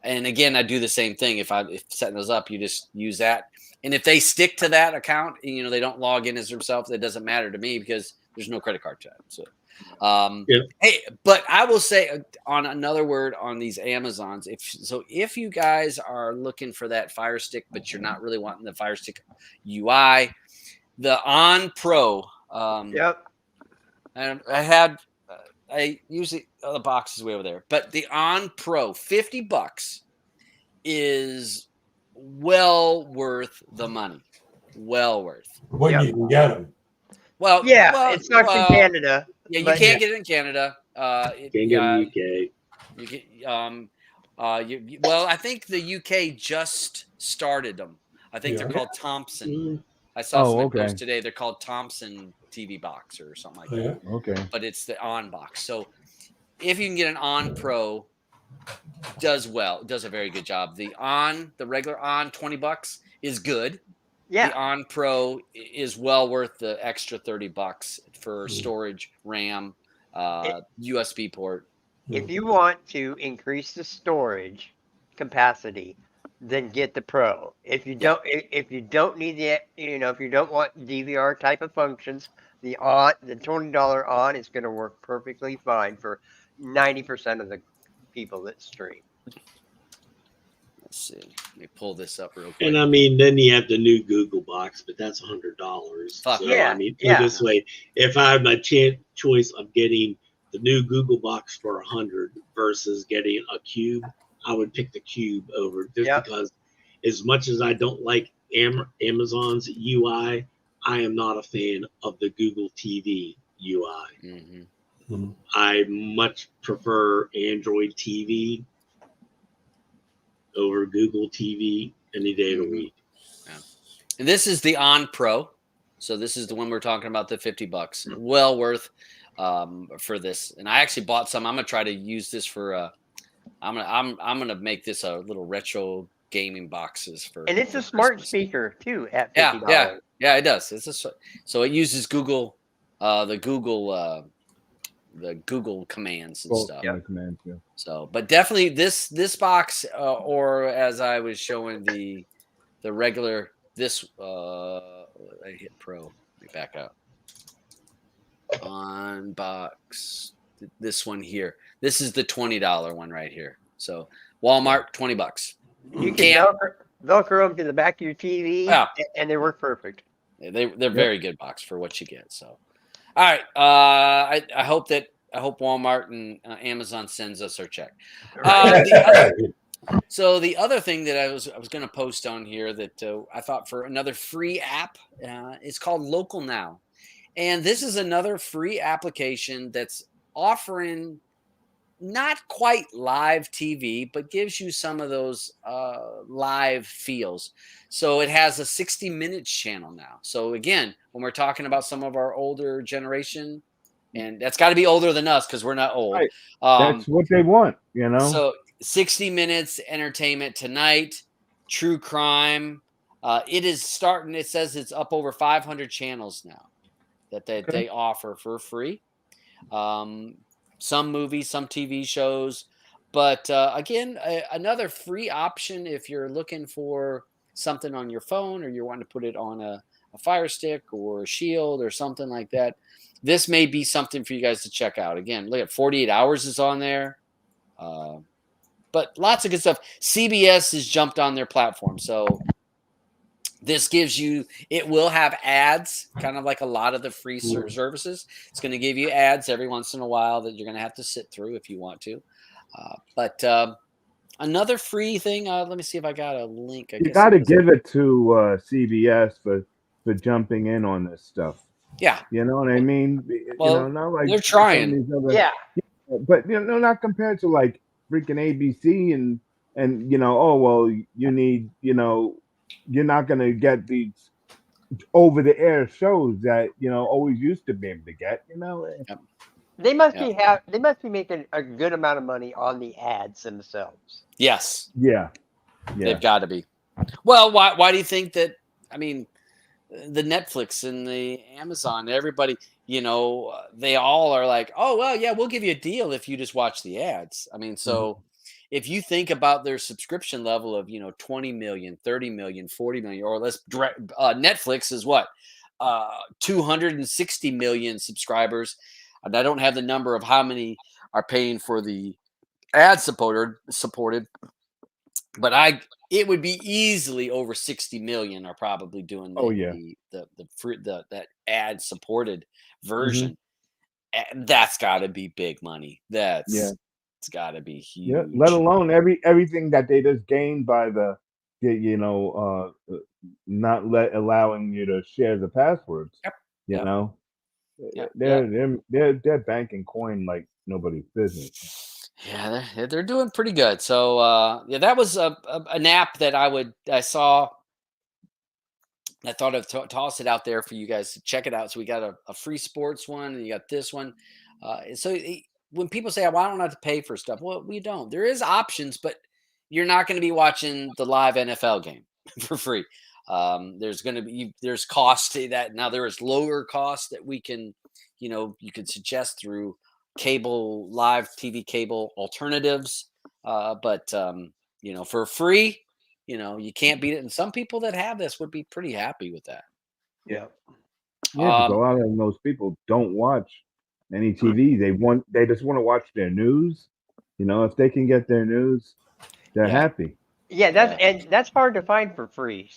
And again, I do the same thing. If setting those up, you just use that. And if they stick to that account, they don't log in as themselves, it doesn't matter to me because there's no credit card to it. So, hey, but I will say on another word on these Amazons, if you guys are looking for that Fire Stick, but you're not really wanting the Fire Stick UI, the On Pro. And I usually the box is way over there, but the On Pro, $50 is well worth the money. Well worth. When you can get them. Well, it's not in Canada. Yeah, you can't get it in Canada. Can't get in the UK. You get, well, I think the UK just started them. I think they're called Thompson. I saw some posts today. They're called Thompson TV box or something like that. Okay. But it's the On box. So if you can get an On Pro, does a very good job. The regular On, $20 is good. Yeah. The On Pro is well worth the extra $30 for storage, RAM, USB port. If you want to increase the storage capacity, then get the Pro. If you don't need if you don't want DVR type of functions, the $20 On is going to work perfectly fine for 90% of the people that stream. Let's see. Let me pull this up real quick. And I mean, then you have the new Google box, but that's $100. I mean, this way, if I have my choice of getting the new Google box for $100 versus getting a Cube, I would pick the Cube over just because, as much as I don't like Amazon's UI. I am not a fan of the Google TV UI. Mm-hmm. I much prefer Android TV over Google TV any day of the week. Yeah. And this is the On Pro. So this is the one we're talking about, the $50. Well worth for this. And I actually bought some. I'm gonna try to use this for I'm gonna make this a little retro gaming boxes for. And it's a smart speaker too at $50. Yeah, it does. So it uses Google, the Google commands and stuff. Yeah, commands. Yeah. So, but definitely this box, or as I was showing the regular this. I hit Pro. Let me back up. Unbox this one here. This is the $20 one right here. So Walmart, $20. You can Velcro them to the back of your TV, and they work perfect. They're very good box for what you get. So, all right. I hope Walmart and Amazon sends us our check. So the other thing that I was going to post on here that I thought for another free app is called Local Now, and this is another free application that's offering not quite live TV, but gives you some of those live feels. So it has a 60 Minutes channel now. So again, when we're talking about some of our older generation, and that's got to be older than us because we're not old. Right. That's what they want, you know. So 60 Minutes Entertainment Tonight, True Crime. It is starting. It says it's up over 500 channels now that they offer for free. Some movies, some TV shows, but again, another free option if you're looking for something on your phone or you want to put it on a Fire Stick or a Shield or something like that. This may be something for you guys to check out. Again, look at 48 Hours is on there. But lots of good stuff. CBS has jumped on their platform. So this gives you, it will have ads, kind of like a lot of the free services. It's going to give you ads every once in a while that you're going to have to sit through if you want to. But another free thing, let me see if I got a link. You got to give it to CBS for jumping in on this stuff. Yeah. You know what I mean? Well, you know, not like they're trying. But, you know, not compared to like freaking ABC and you know, oh, well, you need, you know, you're not going to get these over the air shows that, you know, always used to be able to get, you know. They must be making a good amount of money on the ads themselves. Yes. Yeah. They've got to be. Well, why do you think that? I mean, the Netflix and the Amazon, everybody, you know, they all are like, oh, well, yeah, we'll give you a deal if you just watch the ads. I mean, so if you think about their subscription level of, you know, 20 million, 30 million, 40 million, or less, Netflix is what? 260 million subscribers. And I don't have the number of how many are paying for the ad supported, but it would be easily over 60 million are probably doing that ad supported version. And that's got to be big money. It's got to be huge. Yeah, let alone everything that they just gained by the you know, not allowing you to share the passwords. You know, they're banking coin like nobody's business. Yeah, they're doing pretty good. So that was an app that I saw. I thought I'd toss it out there for you guys to check it out. So we got a free sports one, and you got this one. So when people say, "Well, I don't have to pay for stuff," well, we don't. There is options, but you're not going to be watching the live NFL game for free. There's cost to that. Now there is lower cost that we can, you know, you could suggest through live TV cable alternatives. But you know, for free, you know, you can't beat it. And some people that have this would be pretty happy with that. Yeah. Yeah, because a lot of those people don't watch any TV. They just want to watch their news. You know, if they can get their news, they're happy. Yeah, that's hard to find for free.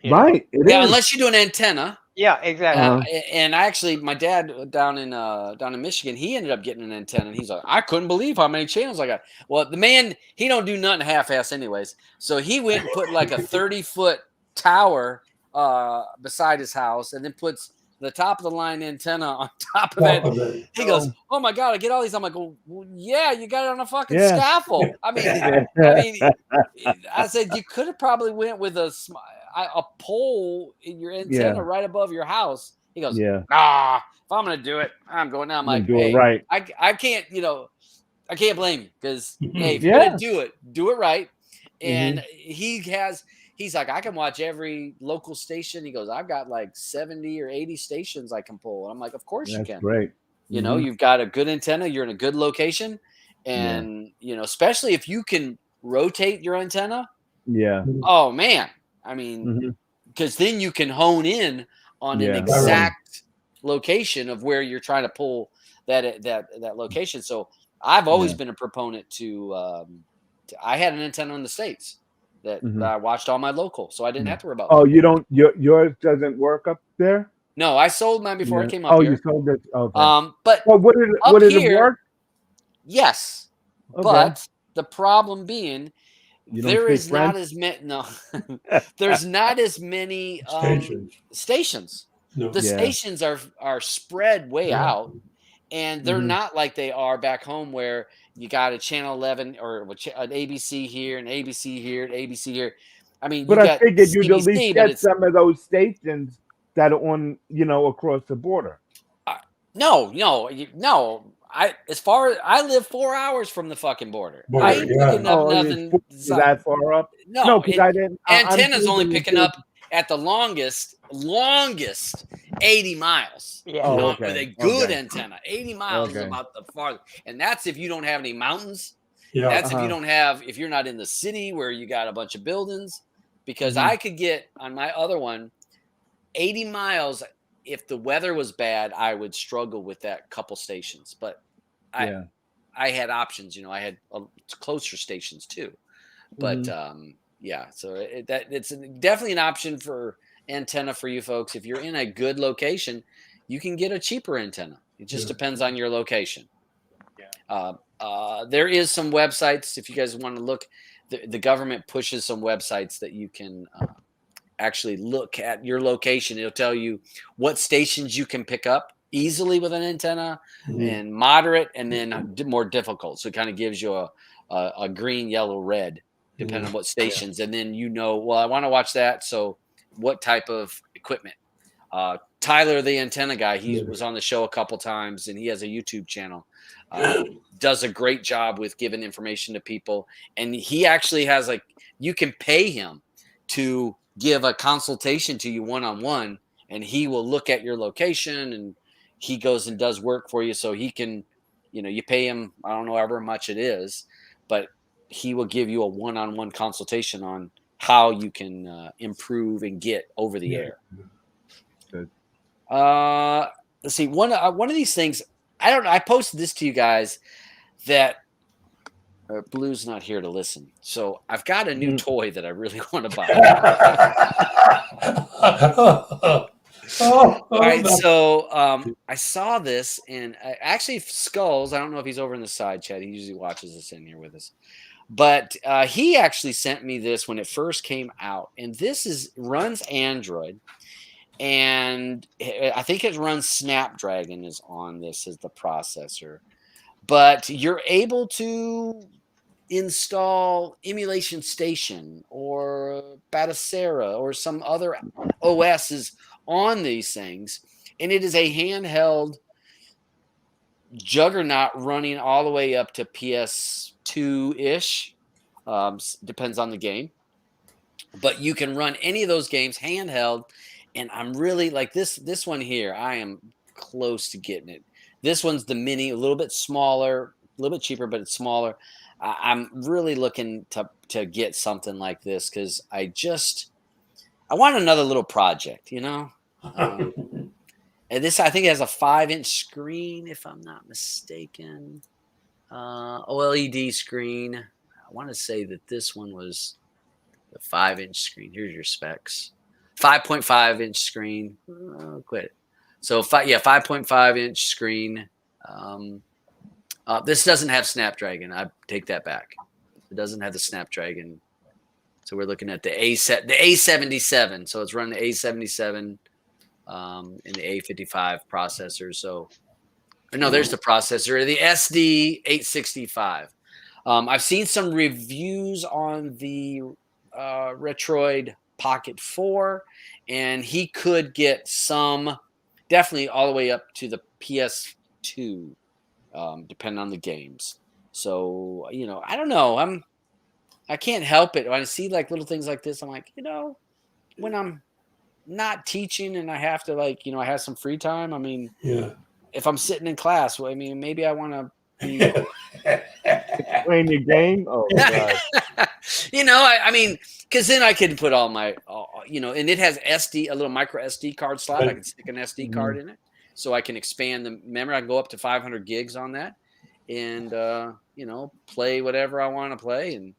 Right. Unless you do an antenna. Yeah, exactly. And actually, my dad down in Michigan, he ended up getting an antenna, and he's like, I couldn't believe how many channels I got. Well, the man, he don't do nothing half-ass anyways, so he went and put like a 30-foot tower beside his house, and then puts the top of the line antenna on top of it. He goes, "Oh my god, I get all these." I'm like, "Well, yeah, you got it on a fucking scaffold." I mean, I said you could have probably went with a pole in your antenna right above your house. He goes, "Ah, if I'm gonna do it, I'm going now." I'm like, "Hey, right. I can't, I can't blame you because hey, if you're gonna do it right." And he's like, I can watch every local station. He goes, I've got like 70 or 80 stations I can pull. And I'm like, of course you can. Great. You've got a good antenna. You're in a good location. And, especially if you can rotate your antenna. Yeah. Oh, man. I mean, because then you can hone in on an exact location of where you're trying to pull that location. So I've always been a proponent to I had an antenna in the States that I watched all my local, so I didn't have to worry about. Oh, you don't? Yours doesn't work up there? No, I sold mine before I came up here. You sold it. Okay. But would it work? Yes, but the problem being there is not as many. No, there's not as many stations. No. The stations are spread way out, and they're not like they are back home where you got a channel 11 or an ABC here, an ABC here, an ABC here. I mean, but I figured you'd at least get some of those stations that are on, across the border. No. I live 4 hours from the fucking border. I ain't picking up nothing that far up. No, because I didn't. Antenna's only picking up at the longest 80 miles. Yeah. With a good antenna. 80 miles is about the farthest. And that's if you don't have any mountains. Yeah. That's if you're not in the city where you got a bunch of buildings. Because I could get on my other one 80 miles. If the weather was bad, I would struggle with that couple stations. But I had options. I had closer stations too. But so it's definitely an option for antenna for you folks. If you're in a good location, you can get a cheaper antenna. It just depends on your location. There is some websites if you guys want to look. The government pushes some websites that you can actually look at your location. It'll tell you what stations you can pick up easily with an antenna and moderate, and then more difficult. So it kind of gives you a green, yellow, red, depending on what stations. And then well, I want to watch that. So what type of equipment? Tyler, the antenna guy, he was on the show a couple times, and he has a YouTube channel. Does a great job with giving information to people. And he actually has you can pay him to give a consultation to you one-on-one, and he will look at your location, and he goes and does work for you. So he can, you pay him, I don't know however much it is, but he will give you a one-on-one consultation on how you can improve and get over the air. Good. Let's see. One of these things, I posted this to you guys that Blue's not here to listen. So I've got a new toy that I really want to buy. All right. So I saw this, and actually Skulls, I don't know if he's over in the side chat. He usually watches us in here with us. But he actually sent me this when it first came out. And this runs Android. And I think it runs Snapdragon is on this as the processor. But you're able to install Emulation Station or Batacera or some other OSs on these things. And it is a handheld juggernaut running all the way up to PS2-ish. Depends on the game. But you can run any of those games handheld. And I'm really like this one here. I am close to getting it. This one's the mini, a little bit smaller, a little bit cheaper, but it's smaller. I'm really looking to get something like this because I want another little project, And this, I think, it has a 5-inch screen, if I'm not mistaken. OLED screen. I want to say that this one was the 5-inch screen. Here's your specs. 5.5-inch screen. Quit. So 5.5-inch screen. This doesn't have Snapdragon. I take that back. It doesn't have the Snapdragon. So we're looking at the A77. So it's running the A77 and the A55 processor. So, no, there's the processor, the SD865. I've seen some reviews on the Retroid Pocket 4, and he could get some, definitely all the way up to the PS2, depending on the games. So, I don't know. I can't help it. When I see like little things like this, I'm like, when I'm not teaching and I have to I have some free time. I mean, if I'm sitting in class, well, I mean, maybe I want to be playing your game. Oh God. I mean, because then I can put all my, and it has a little micro SD card slot. I can stick an SD card in it, so I can expand the memory. I can go up to 500 gigs on that, and play whatever I want to play, and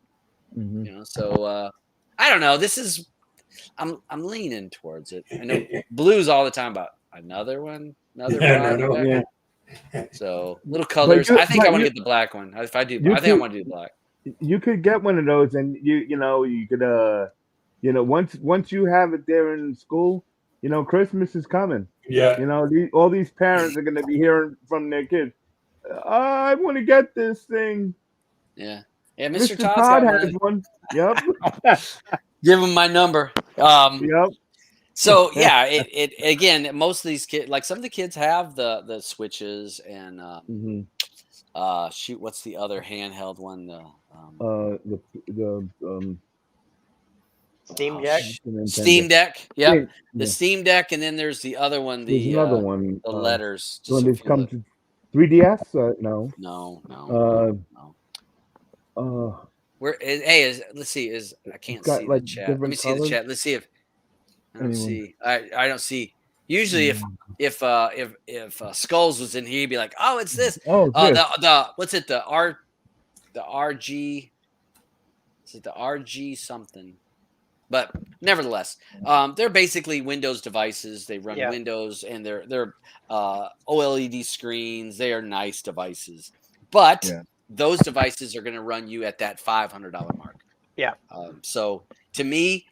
so I don't know. This is I'm leaning towards it. I know Blue's all the time about another one, another project. So little colors. I think I want to get the black one. If I do, I think I want to do the black. You could get one of those, and you could once you have it there in school, Christmas is coming. Yeah. All these parents are going to be hearing from their kids. I want to get this thing. Yeah. Yeah, Mr. Todd has one. Yep. Give him my number. Yep. So yeah, it again, most of these kids, like some of the kids have the switches and shoot, what's the other handheld one? Steam Deck. Steam Deck. Yeah. The Steam Deck, and then there's the other one. There's another one. The letters. When this comes to 3DS, no. No. Let's see. I can't see the chat. Let me see the chat. Let's see if I don't see. I don't see. Usually, if Skulls was in here, he'd be like, "Oh, it's this." The what's it? The RG. Is it the RG something? But nevertheless, they're basically Windows devices. They run Windows, and they're OLED screens. They are nice devices, but those devices are going to run you at that $500 mark. Yeah. So to me,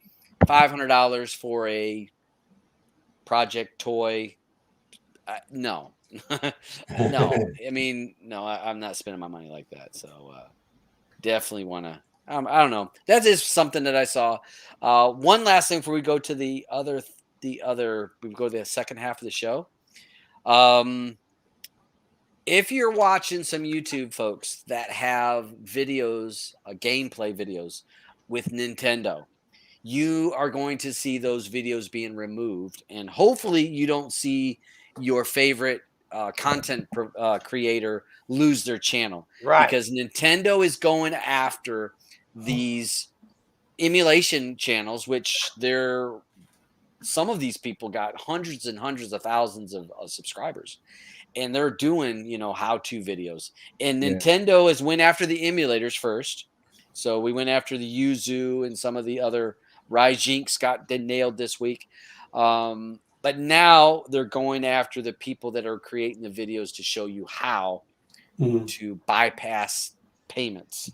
$500 for a project toy, no. No. I mean, no, I'm not spending my money like that. So definitely want to. I don't know. That is something that I saw. One last thing before we go to the other. We go to the second half of the show. If you're watching some YouTube folks that have videos, gameplay videos with Nintendo, you are going to see those videos being removed, and hopefully you don't see your favorite content creator lose their channel, right? Because Nintendo is going after these emulation channels, which some of these people got hundreds and hundreds of thousands of subscribers, and they're doing how-to videos. And Nintendo has went after the emulators first, so we went after the Yuzu and some of the other Raijinks got nailed this week. But now they're going after the people that are creating the videos to show you how to bypass payments,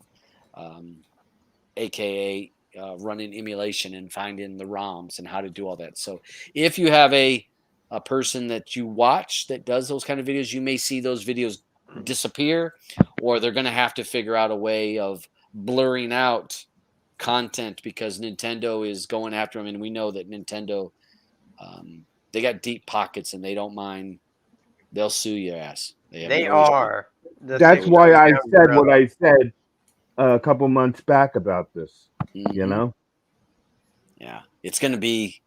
aka running emulation and finding the ROMs and how to do all that. So if you have a person that you watch that does those kind of videos, you may see those videos disappear, or they're going to have to figure out a way of blurring out content because Nintendo is going after them. And we know that Nintendo, they got deep pockets and they don't mind. They'll sue your ass. They are. That's why I said what I said a couple months back about this. Yeah, it's gonna be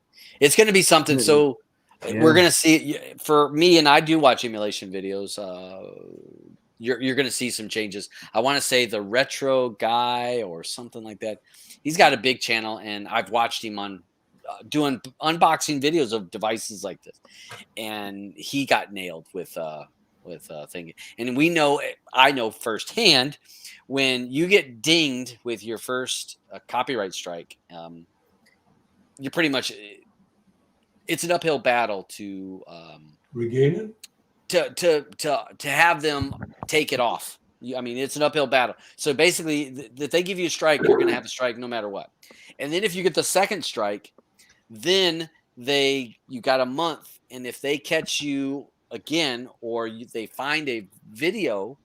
something. So we're gonna see. For me, and I do watch emulation videos. You're gonna see some changes. I want to say the Retro Guy or something like that. He's got a big channel, and I've watched him on doing unboxing videos of devices like this, and he got nailed with thing. And I know firsthand, when you get dinged with your first copyright strike, you're pretty much, it's an uphill battle to regain it, to have them take it off. I mean, it's an uphill battle. So basically, if they give you a strike, you're going to have to strike no matter what. And then if you get the second strike, then you got a month. And if they catch you again, or they find a video,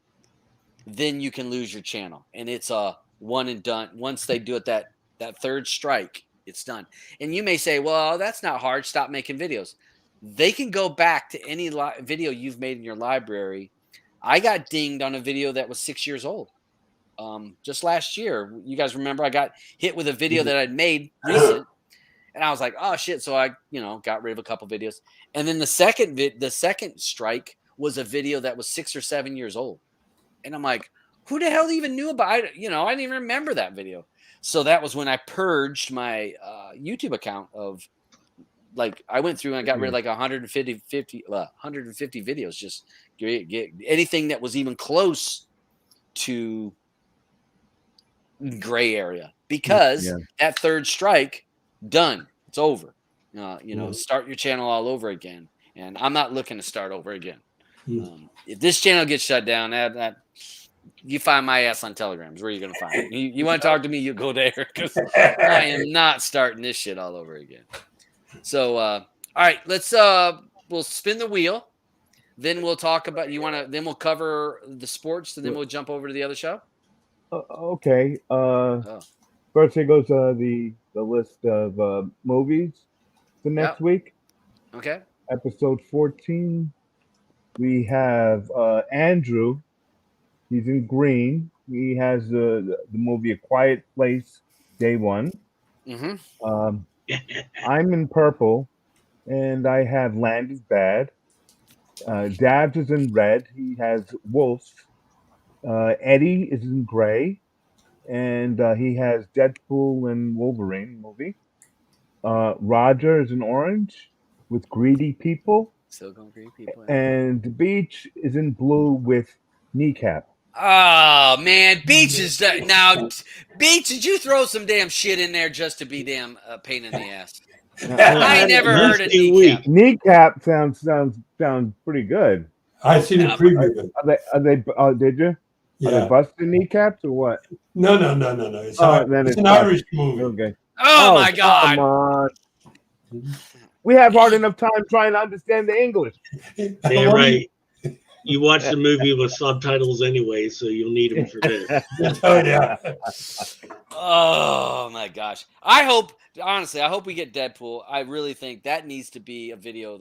then you can lose your channel. And it's a one and done. Once they do it, that third strike, it's done. And you may say, well, that's not hard. Stop making videos. They can go back to any video you've made in your library. I got dinged on a video that was 6 years old. Just last year. You guys remember I got hit with a video that I'd made recent. And I was like, oh shit. So I, got rid of a couple videos. And then the second strike was a video that was 6 or 7 years old. And I'm like, who the hell even knew about it? I didn't even remember that video. So that was when I purged my YouTube account of, like, I went through and I got rid of like 150 videos. Just get anything that was even close to gray area, because that third strike, done. It's over. Start your channel all over again. And I'm not looking to start over again. If this channel gets shut down, that you find my ass on Telegrams. Where are you going to find it? You want to talk to me, you go there, because I am not starting this shit all over again. So, all right, we'll spin the wheel. Then we'll talk about, then we'll cover the sports, and then we'll jump over to the other show. Okay. First, here goes the list of movies for next week. Okay. Episode 14. We have Andrew. He's in green. He has the movie A Quiet Place, Day One. Mm-hmm. I'm in purple, and I have Land is Bad. Dabs is in red. He has Wolf. Eddie is in gray, and he has Deadpool and Wolverine movie. Roger is in orange with Greedy People. Still going Greedy People. And Beach is in blue with Kneecap. Oh man, Beach is now. Beach, did you throw some damn shit in there just to be damn pain in the ass? I never heard of Kneecap. Kneecap sounds pretty good. I seen the preview. Are they? Did you? Yeah. Are they busting kneecaps or what? No. It's an Irish movie. Okay. Oh my God! Come on. We have hard enough time trying to understand the English. Yeah, right. You watch the movie with subtitles anyway, so you'll need them for this. Oh yeah. Oh my gosh! I hope we get Deadpool. I really think that needs to be a video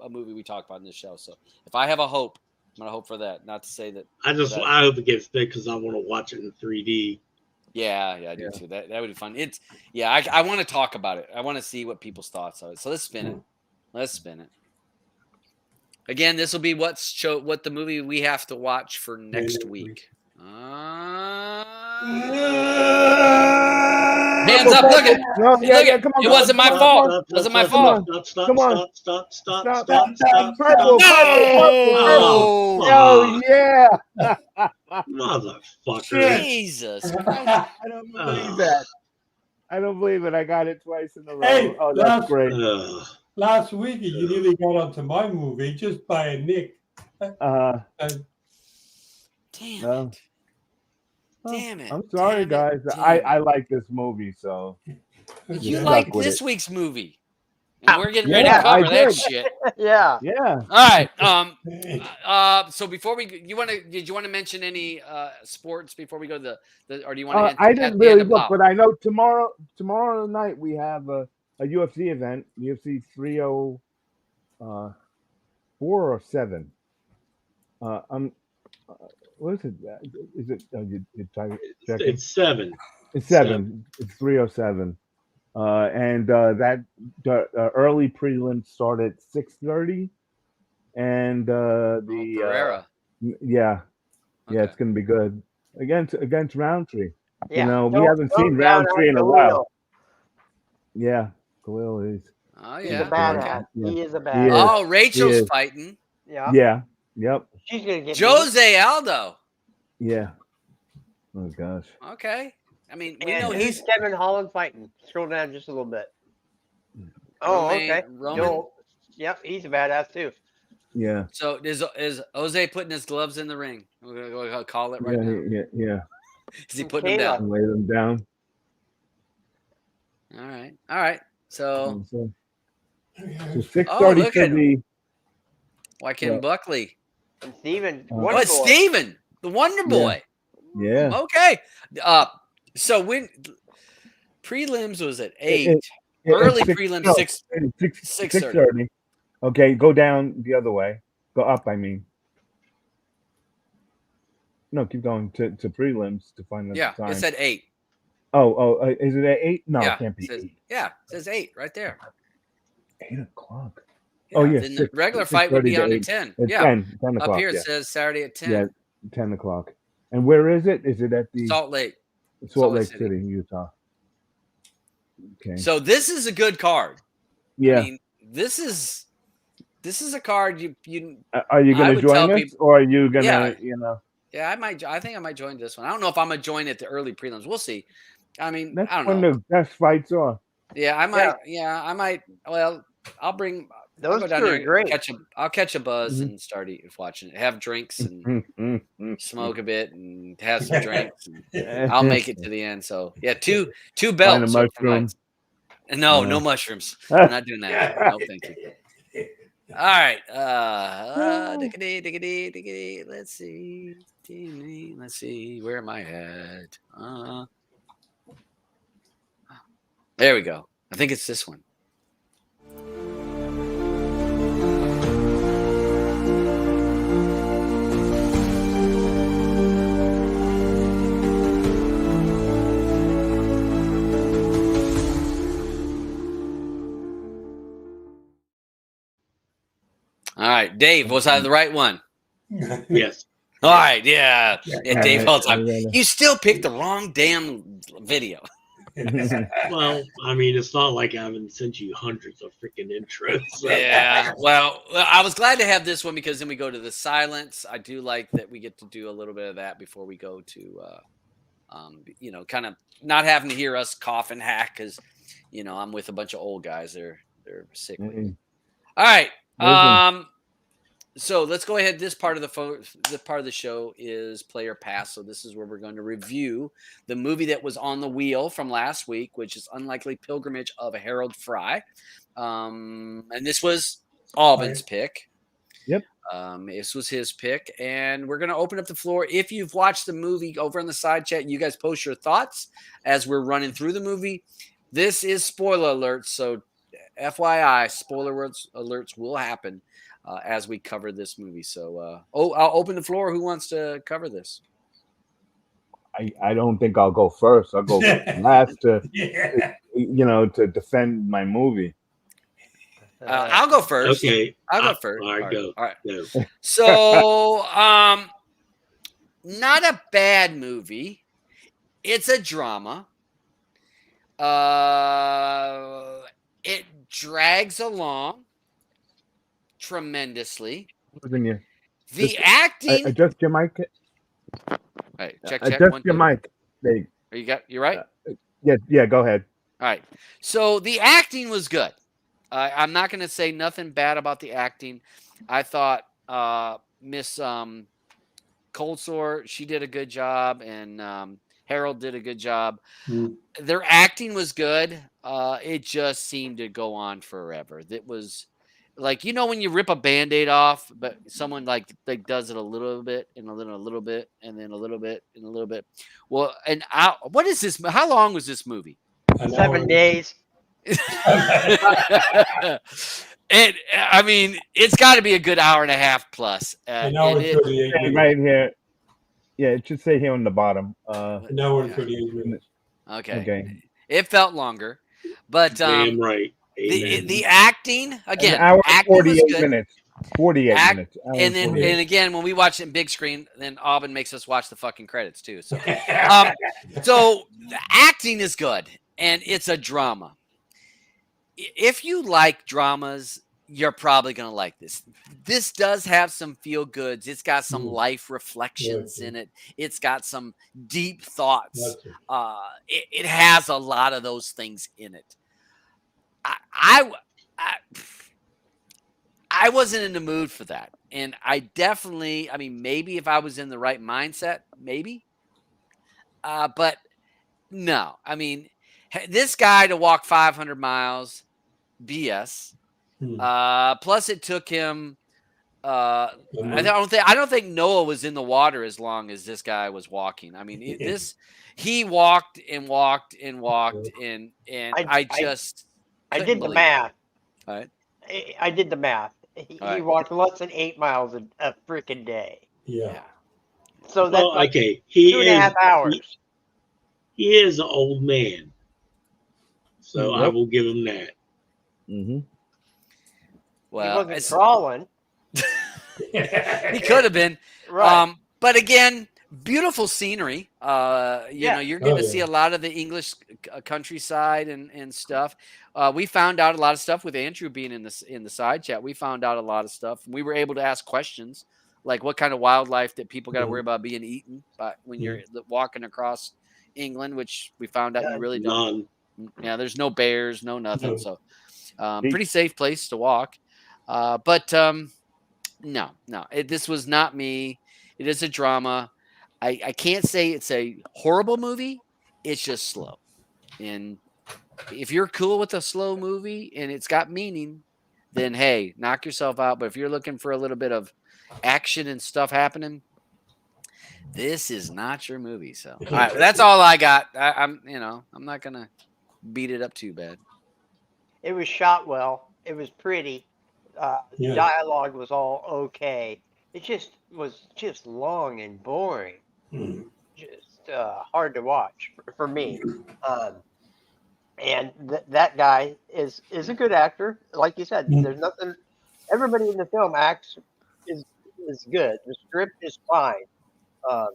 a movie we talk about in this show. So if I have a hope, I'm gonna hope for that. Not to say that. I hope it gets big because I want to watch it in 3D. Yeah, I do too. That would be fun. I want to talk about it. I want to see what people's thoughts are. So let's spin it. Again, this will be what the movie we have to watch for next week. Hands up! Look at it. Come on, it wasn't my fault. It wasn't my fault. Stop. Oh yeah. Motherfucker. Jesus. I don't believe that. I don't believe it. I got it twice in a row. Hey, oh, that's great. Last week, you nearly got onto my movie just by a nick. Damn it. Damn it. I'm sorry, guys. I like this movie, so. You like this week's movie. And we're getting ready to cover that shit. Yeah. All right. So before did you want to mention any sports before we go to or do you want to? I didn't really look, but I know tomorrow night we have a UFC event, UFC 304 or 7. What is it? Is it? It's 7. It's 7. It's 307. And that early prelims start at 6:30, and Pereira. It's gonna be good against Roundtree. Yeah. You know, we haven't seen Roundtree in a while. Yeah, Khalil is. Oh He's yeah, a badass. Yeah. He is a badass. Oh, Rachel's fighting. Yeah. Yeah. Yep. She's gonna get Jose Aldo. Yeah. Oh gosh. Okay. I mean, we and know he's Kevin Holland fighting. Scroll down just a little bit. Oh, okay. Roman. Yep, he's a badass too. Yeah. So is Jose putting his gloves in the ring? We're going to call it right now. Yeah. Is he putting them down? Lay them down. All right. So 6:30 look for at the. Why can't Buckley? And Steven, Oh, it's Steven, the Wonder Boy. Yeah. Okay. So when prelims was at 8, early prelims 6:30. Okay, go down the other way. Go up, I mean. No, keep going to prelims to find the time. It said 8. Oh, is it at 8? No, Yeah, it can't be it says, 8. Yeah, it says 8 right there. 8 o'clock. Yeah, Oh, yeah. Then the regular fight would be on at 10. It's Yeah. 10 o'clock. Up here it says Saturday at 10. Yeah, 10 o'clock. And where is it? Is it at the Salt Lake City, Utah? Okay. So this is a good card. Yeah. I mean, this is a card you are you going to join us, or are you going to, Yeah, I think I might join this one. I don't know if I'm going to join at the early prelims. We'll see. I mean, that's I don't when know. the best fights are. Yeah, I might. Yeah, I might. Well, I'll bring. Those I'll go down two there are great. I'll catch a buzz and start watching it. Have drinks and smoke a bit and have some drinks. And I'll make it to the end. So yeah, two belts. No mushrooms. I'm not doing that. No, thank you. All right. Let's see. Where am I at? There we go. I think it's this one. All right, Dave, was I the right one? Yes. All right, yeah. Dave, all the time. You still picked the wrong damn video. Well, I mean, it's not like I haven't sent you hundreds of freaking intros. So. Yeah. Well, I was glad to have this one because then we go to the silence. I do like that we get to do a little bit of that before we go to, kind of not having to hear us cough and hack because, I'm with a bunch of old guys. They're sickly. All right. So let's go ahead. This part of the show is Player Pass. So this is where we're going to review the movie that was on the wheel from last week, which is Unlikely Pilgrimage of Harold Fry. And this was Alban's pick. Yep. This was his pick. And we're going to open up the floor. If you've watched the movie over in the side chat, you guys post your thoughts as we're running through the movie. This is spoiler alerts. So FYI, spoiler alerts will happen as we cover this movie. So, I'll open the floor. Who wants to cover this? I don't think I'll go first. I'll go last to defend my movie. I'll go first. Okay. I'll go first. All right, go. All right. Go. So, not a bad movie. It's a drama. It drags along tremendously. The acting. Adjust your mic. Right, check. Adjust your mic. You're right. Yeah. Go ahead. All right. So the acting was good. I'm not going to say nothing bad about the acting. I thought Miss Cold Sore, she did a good job, and Harold did a good job. Their acting was good. It just seemed to go on forever. That was like, when you rip a Band-Aid off, but someone like does it a little bit and a little bit and then a little bit and a little bit. Well, and what is this? How long was this movie? 7 days. I mean, it's got to be a good hour and a half plus. An hour and 38 minutes. Right here. Yeah, it should say here on the bottom. An hour and 38 minutes. Okay. It felt longer, but damn right. The acting again. An hour and 48 was good. minutes. 48 minutes. And again, when we watch it in big screen, then Aubin makes us watch the fucking credits too. So, so the acting is good, and it's a drama. If you like dramas, you're probably going to like this. This does have some feel goods. It's got some life reflections in it. It's got some deep thoughts. It has a lot of those things in it. I I wasn't in the mood for that. And I definitely, I mean, maybe if I was in the right mindset, maybe. But no, I mean, this guy to walk 500 miles, BS. Plus, it took him. I don't think Noah was in the water as long as this guy was walking. I mean, he walked and walked and walked, and I did the math. All right. I did the math. He walked less than 8 miles a freaking day. Yeah. So that's like okay. 2.5 hours. He is an old man. So I will give him that. Mm-hmm. Well, he wasn't crawling. He could have been. Right. But again, beautiful scenery. You know, you're going to see a lot of the English countryside and stuff. We found out a lot of stuff with Andrew being in the side chat. We found out a lot of stuff. We were able to ask questions like what kind of wildlife that people got to worry about being eaten when you're walking across England, which we found out you really don't. Yeah, there's no bears, no nothing. So pretty safe place to walk. But no, this was not me. It is a drama. I can't say it's a horrible movie. It's just slow. And if you're cool with a slow movie and it's got meaning, then hey, knock yourself out. But if you're looking for a little bit of action and stuff happening, this is not your movie. So all right, that's all I got. I'm not gonna beat it up too bad. It was shot well. It was pretty. The dialogue was all okay. It just was just long and boring. Just hard to watch for me. And that guy is a good actor. Like you said, there's nothing. Everybody in the film acts is good. The script is fine. I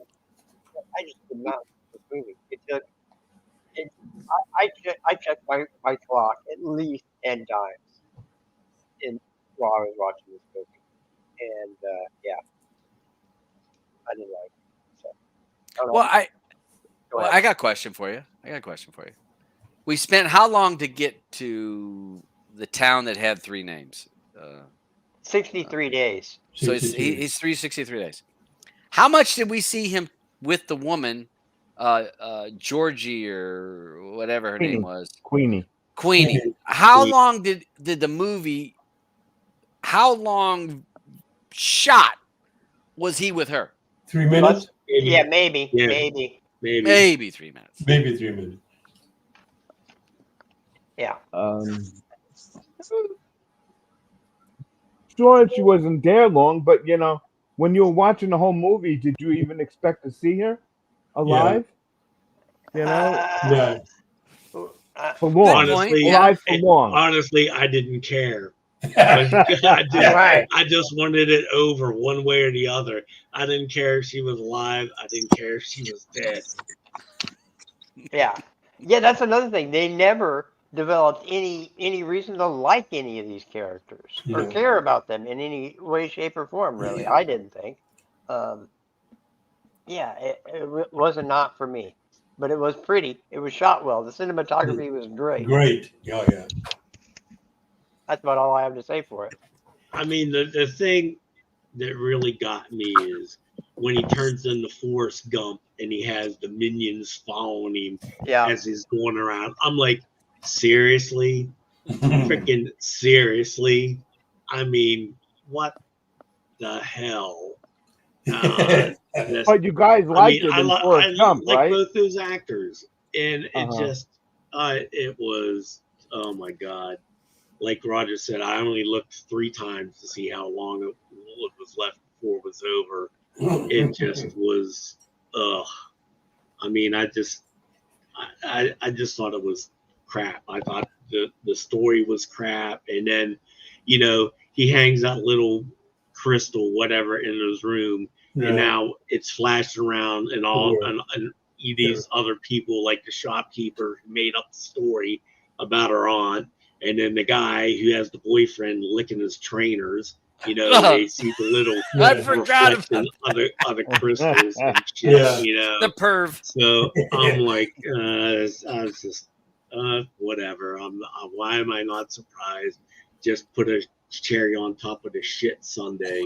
just did not like this movie. I checked my clock at least 10 times while I was watching this movie, and I didn't like it. So, I got a question for you. We spent how long to get to the town that had 3 names? 63 days. So he's 363 days. How much did we see him with the woman, Georgie or whatever her name was? Queenie. How long did the movie? How long shot was he with her? 3 minutes? Yeah, maybe. 3 minutes. Maybe 3 minutes. Yeah. Sure, she wasn't there long, but when you were watching the whole movie, did you even expect to see her alive? Yeah. For long. Honestly, alive for long. Honestly, I didn't care. I just wanted it over one way or the other. I didn't care if she was alive. I didn't care if she was dead. Yeah, that's another thing. They never developed any reason to like any of these characters or care about them in any way, shape, or form. Really, I didn't think. It wasn't not for me, but it was pretty. It was shot well. The cinematography was great. Yeah. That's about all I have to say for it. I mean, the thing that really got me is when he turns into Forrest Gump and he has the minions following him as he's going around. I'm like, seriously? Freaking seriously? I mean, what the hell? But you guys liked it in Forrest Gump, like right? both those actors. And it just, it was, oh my God. Like Roger said, I only looked 3 times to see how long it was left before it was over. It just was, I mean, I just thought it was crap. I thought the story was crap. And then, he hangs that little crystal, whatever, in his room. Yeah. And now it's flashing around and all, and these other people, like the shopkeeper, made up the story about her aunt. And then the guy who has the boyfriend licking his trainers, they see the little reflection of the crystals and shit, The perv. So I'm like, I was just, whatever. Why am I not surprised? Just put a cherry on top of the shit sundae.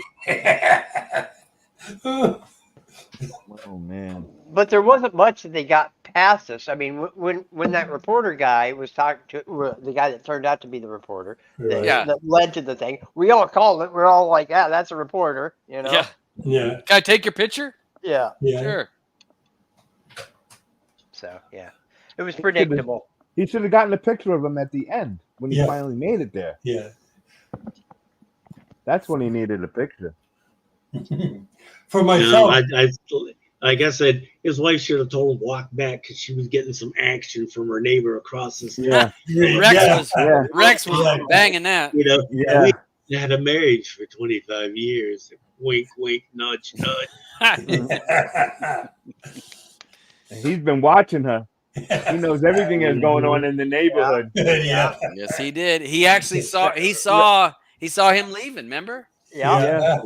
Oh man. But there wasn't much that they got past us. I mean, when that reporter guy was talking to the guy that turned out to be the reporter that led to the thing, we all called it. We're all like, "Yeah, that's a reporter," you know. Yeah. Can I take your picture? Yeah. Sure. So yeah, it was predictable. He should have gotten a picture of him at the end when he finally made it there. Yeah. That's when he needed a picture. For myself, like I said, his wife should have told him to walk back because she was getting some action from her neighbor across the street. Yeah. Rex was banging that. You know, we had a marriage for 25 years. Wink, wink, nudge, nudge. He's been watching her. He knows everything that's going on in the neighborhood. Yeah. Yes, he did. He actually saw him leaving. Remember? Yeah.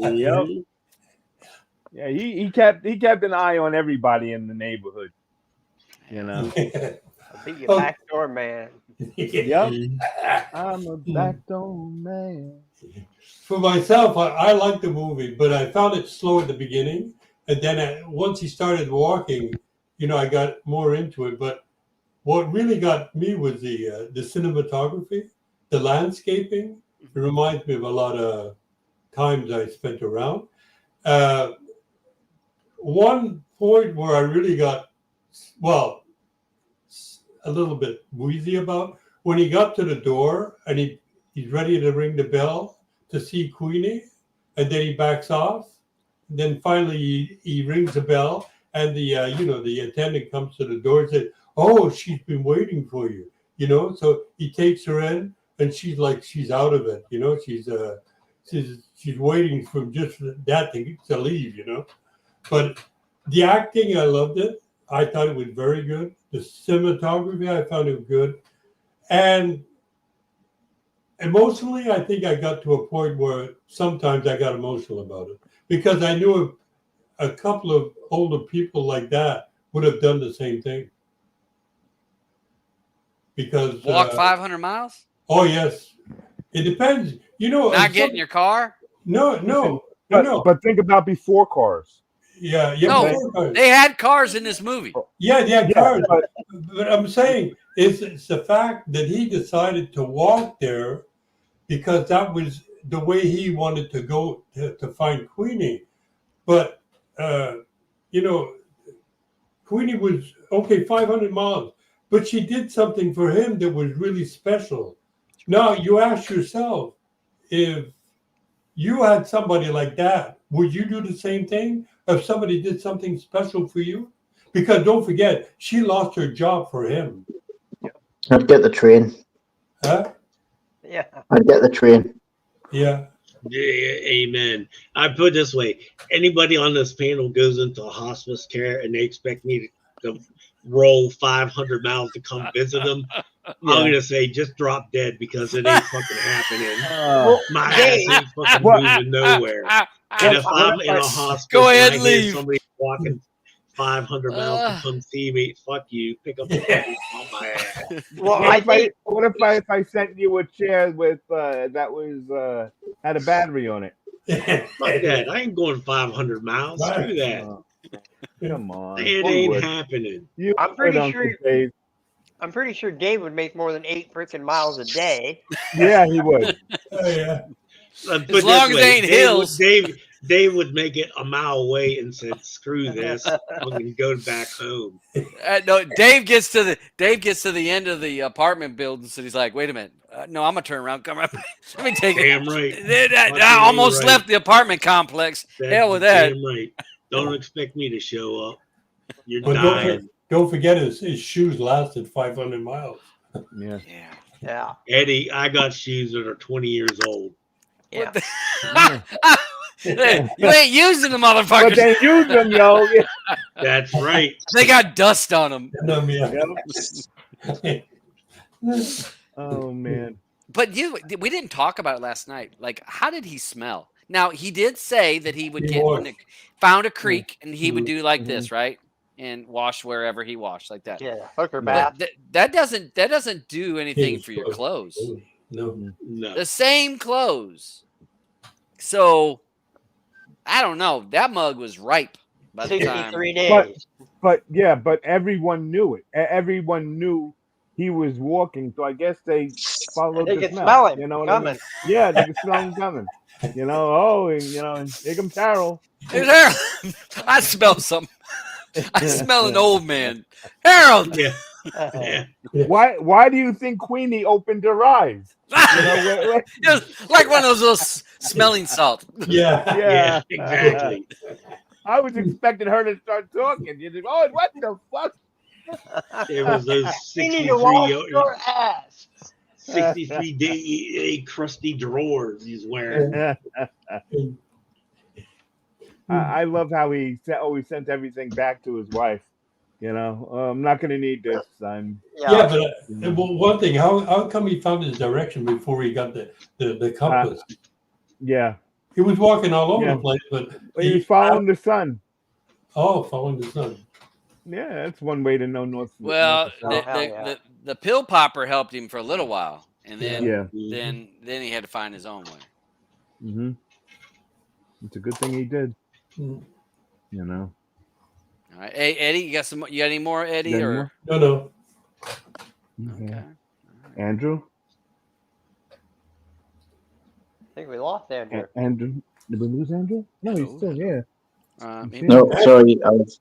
Yeah, he kept an eye on everybody in the neighborhood. You know. I'll be your backdoor man. Yep. I'm a backdoor man. For myself, I liked the movie, but I found it slow at the beginning, and then once he started walking, I got more into it. But what really got me was the cinematography, the landscaping. It reminds me of a lot of times I spent around. One point where I really got, a little bit wheezy about, when he got to the door and he's ready to ring the bell to see Queenie, and then he backs off. And then finally he rings the bell, and the attendant comes to the door and says, "Oh, she's been waiting for you." So he takes her in, and she's out of it. She's waiting for just that to leave. But the acting, I loved it. I thought it was very good. The cinematography, I found it good. And emotionally, I think I got to a point where sometimes I got emotional about it, because I knew a couple of older people like that would have done the same thing. Because walk 500 miles? Oh, yes. It depends. Not get in your car? No. But think about before cars. Yeah. No, they had cars in this movie. Yeah, they had cars. But I'm saying it's the fact that he decided to walk there because that was the way he wanted to go to find Queenie. But, Queenie was, 500 miles. But she did something for him that was really special. Now, you ask yourself, if you had somebody like that, would you do the same thing if somebody did something special for you? Because don't forget, she lost her job for him. I'd get the train. Huh? Yeah. I'd get the train. Yeah. Amen. I put it this way: anybody on this panel goes into hospice care and they expect me to roll 500 miles to come visit them. I'm gonna say just drop dead, because it ain't fucking happening. My ass ain't fucking moving nowhere. And if I'm in a hospital, go ahead and leave. Somebody walking 500 miles to come see me, fuck you. Pick up the phone on my ass. Well, what if I sent you a chair with that was had a battery on it? Fuck that. I ain't going 500 miles. Screw that. Come on. It ain't happening. I'm pretty sure Dave would make more than 8 freaking miles a day. Yeah, he would. Yeah. As long as they ain't hills. Dave would make it a mile away and said, "Screw this, I'm gonna go back home." No, Dave gets to the end of the apartment building, so he's like, "Wait a minute, no, I'm gonna turn around, come right. Let me take Damn it." right. I almost left the apartment complex. Hell with that. Damn right. Don't expect me to show up. You're But dying. don't forget his shoes lasted 500 miles. Yeah. Eddie, I got shoes that are 20 years old. Yeah. Hey, you ain't using the motherfuckers. But they use them, yo. That's right. They got dust on them. Oh man. But we didn't talk about it last night. Like, how did he smell? Now, he did say that he would found a creek and he would do like this, right? And wash wherever he washed, like that. Yeah, hooker bath. That doesn't do anything for your clothes. No. The same clothes. So I don't know. That mug was ripe by the time. 63 days. But everyone knew it. Everyone knew he was walking, so I guess they followed They the could smell. smell him You know what coming. I mean? Yeah, they could smell him coming. You know, and here comes Harold. There's Harold. I smell something. I smell an old man. Harold. Yeah. Why do you think Queenie opened her eyes? You know, like one of those little smelling salts. Yeah. Exactly. I was expecting her to start talking. You think, oh, what the fuck? It was those You need to wash 63 your ass. 63-day crusty drawers he's wearing. I love how he always sent everything back to his wife. You know, I'm not going to need this. Yeah, but one thing, how come he found his direction before he got the compass? Yeah. He was walking all over the place, but he was following the sun. Oh, following the sun. Yeah, that's one way to know north. Well, north the pill popper helped him for a little while, and then then he had to find his own way. Mm-hmm. It's a good thing he did. Mm. You know. All right, hey Eddie, you got any more, Eddie? Or no. Okay. Andrew. I think we lost Andrew. Andrew, did we lose Andrew? No, he's still here. No, sorry, I was.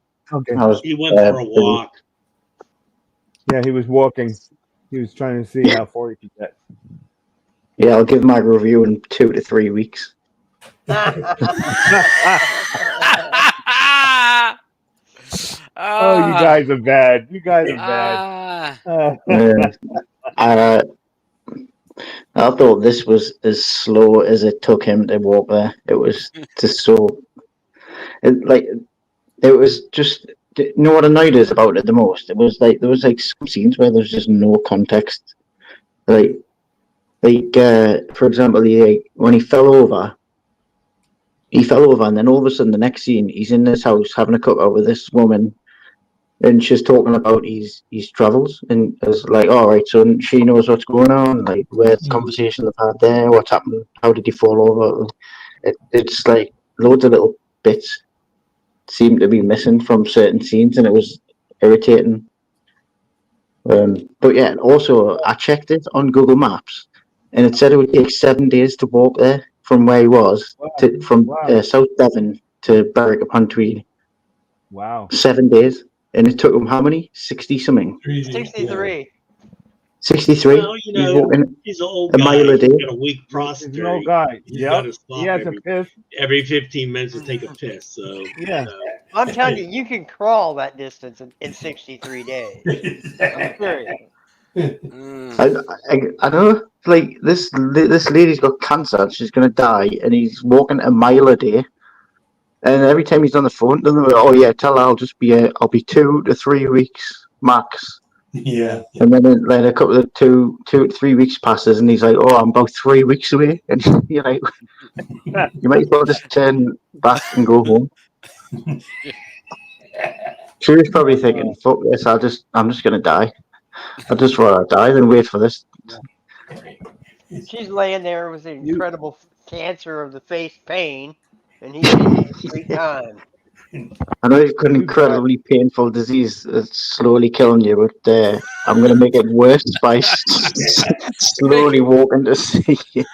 He went for a walk. Yeah, he was walking. He was trying to see how far he could get. Yeah, I'll give my review in 2 to 3 weeks. Oh, you guys are bad. You guys are bad. I thought this was as slow as it took him to walk there. It was just so. It was just. You know what annoyed us about it the most? It was like there was like some scenes where there's just no context. For example, when he fell over, and then all of a sudden the next scene he's in this house having a cookout with this woman, and she's talking about his travels, and it's like, all right, so she knows what's going on, like where's the conversation they've had there, what's happened, how did he fall over? It's like loads of little bits seemed to be missing from certain scenes, and it was irritating. But yeah, also I checked it on Google Maps, and it said it would take 7 days to walk there from where he was from South Devon to Berwick-upon-Tweed. Wow. 7 days. And it took him how many? 60 something? 63. 63? Well, you know, he's an old guy. Mile a day. He's got a weak prostate. He's an old guy. He's got to stop he has a piss. every 15 minutes to take a piss. So yeah. I'm telling you, you can crawl that distance in 63 days. I'm serious. I know, like this lady's got cancer. She's gonna die, and he's walking a mile a day. And every time he's on the phone, oh yeah, tell her I'll be 2 to 3 weeks max. Yeah. And then like a couple of 2 to 3 weeks passes, and he's like, oh, I'm about 3 weeks away. And you're like, you might as well just turn back and go home. She was probably thinking, fuck this, I'm just gonna die. I'd just rather die than wait for this. She's laying there with an incredible cancer of the face pain, and he's in 3 times. I know you've got an incredibly painful disease that's slowly killing you, but I'm going to make it worse by slowly walking to see you.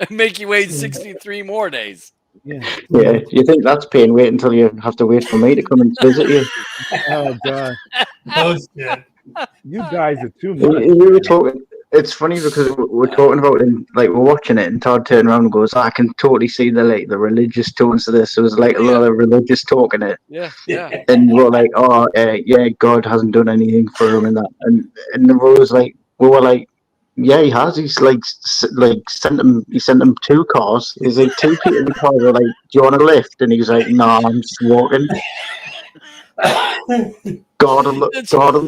Make you wait 63 more days. Yeah. You think that's pain? Wait until you have to wait for me to come and visit you. Oh, God. Oh, shit. You guys are too much. We were talking. It's funny because we're talking about it, and like we're watching it, and Todd turned around and goes, "I can totally see the religious tones to this." There was like a lot of religious talk in it. Yeah. And we're like, "Oh, yeah, God hasn't done anything for him," and that, and we were like, "Yeah, he has. He's like sent him 2 cars. He's like 2 people in the car. They're like, do you want a lift?" And he's like, "No, I'm just walking." God will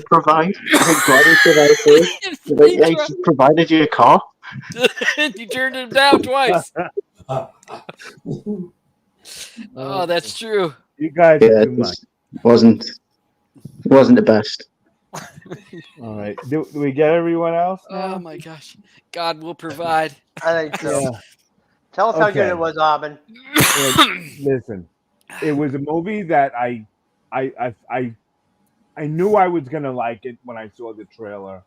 provide. God will provide for you. Like, yeah, he provided you a car. You turned him down twice. Oh, that's true. You guys are too much. Wasn't the best. All right. Do we get everyone else now? Oh my gosh. God will provide. I think so. Yeah. Tell us how good Okay. it was, Aubin. Listen, it was a movie that I knew I was gonna like it when I saw the trailer,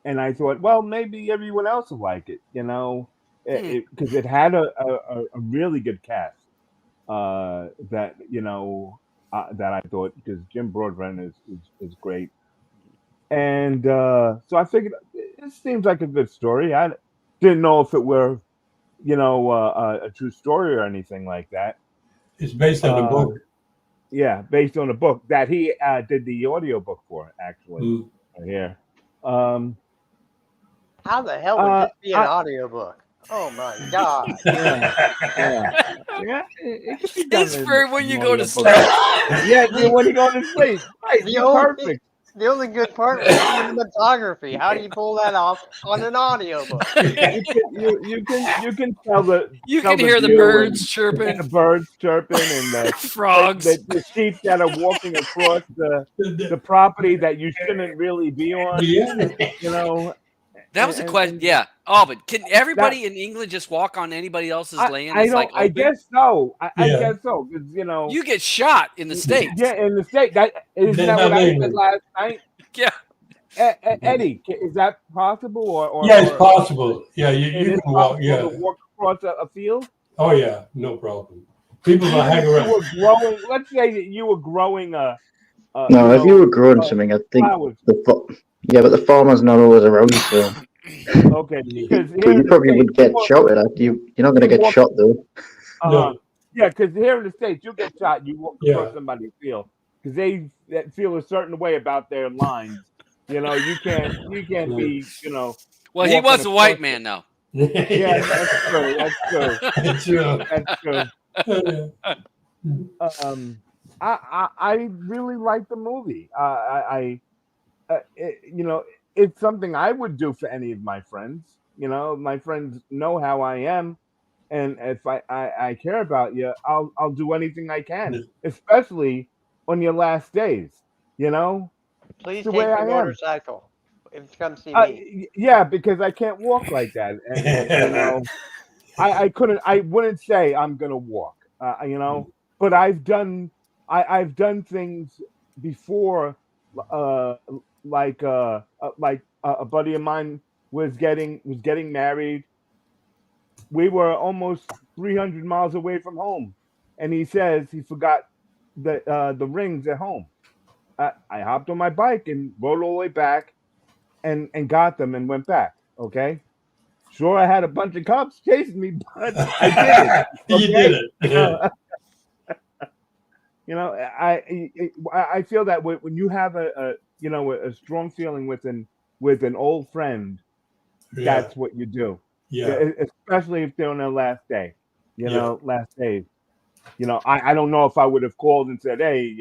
and I thought, well, maybe everyone else will like it, because it had a really good cast. That that I thought, because Jim Broadbent is great, and so I figured it seems like a good story. I didn't know if it were a true story or anything like that. It's based on a book. Yeah, based on a book that he did the audiobook for, actually. Right here. How the hell would this be an audiobook? Oh my god. Yeah. It could be done. It's for when you go to sleep. Yeah, when you go to sleep. Right, perfect. The only good part was cinematography. How do you pull that off on an audiobook? You can tell you can hear the birds chirping, and the frogs, the sheep that are walking across the property that you shouldn't really be on. That was a question. Yeah. Oh, but can everybody in England just walk on anybody else's land? I guess so. I guess so, because you get shot in the States. Yeah, in the state. That isn't that what I said last night? Yeah. Eddie, is that possible? Or yeah, it's possible. Yeah, you can walk. Yeah, to walk across a field. Oh yeah, no problem. People will hang around. Let's say that you were growing no, if you were growing something, I think but the farmer's not always around, so. Okay, because you probably would get shot at. You're not going to get shot though. No. Yeah, because here in the States, you get shot, you walk across somebody's field, because they feel a certain way about their lines. You can't be, Well, he was a white man, though. Yeah, that's true. I really like the movie. It's something I would do for any of my friends. My friends know how I am, and if I care about you, I'll do anything I can, especially on your last days. Please take your motorcycle if you come see me. Yeah, because I can't walk like that. And, I couldn't. I wouldn't say I'm gonna walk. But I've done things before. Like a buddy of mine was getting married. We were almost 300 miles away from home, and he says he forgot the rings at home. I hopped on my bike and rode all the way back, and got them and went back. Okay, sure, I had a bunch of cops chasing me, but I did it. Okay? You did it. I feel that when you have a strong feeling with an old friend, that's what you do. Yeah. Especially if they're on their last day. Last days. I don't know if I would have called and said, hey,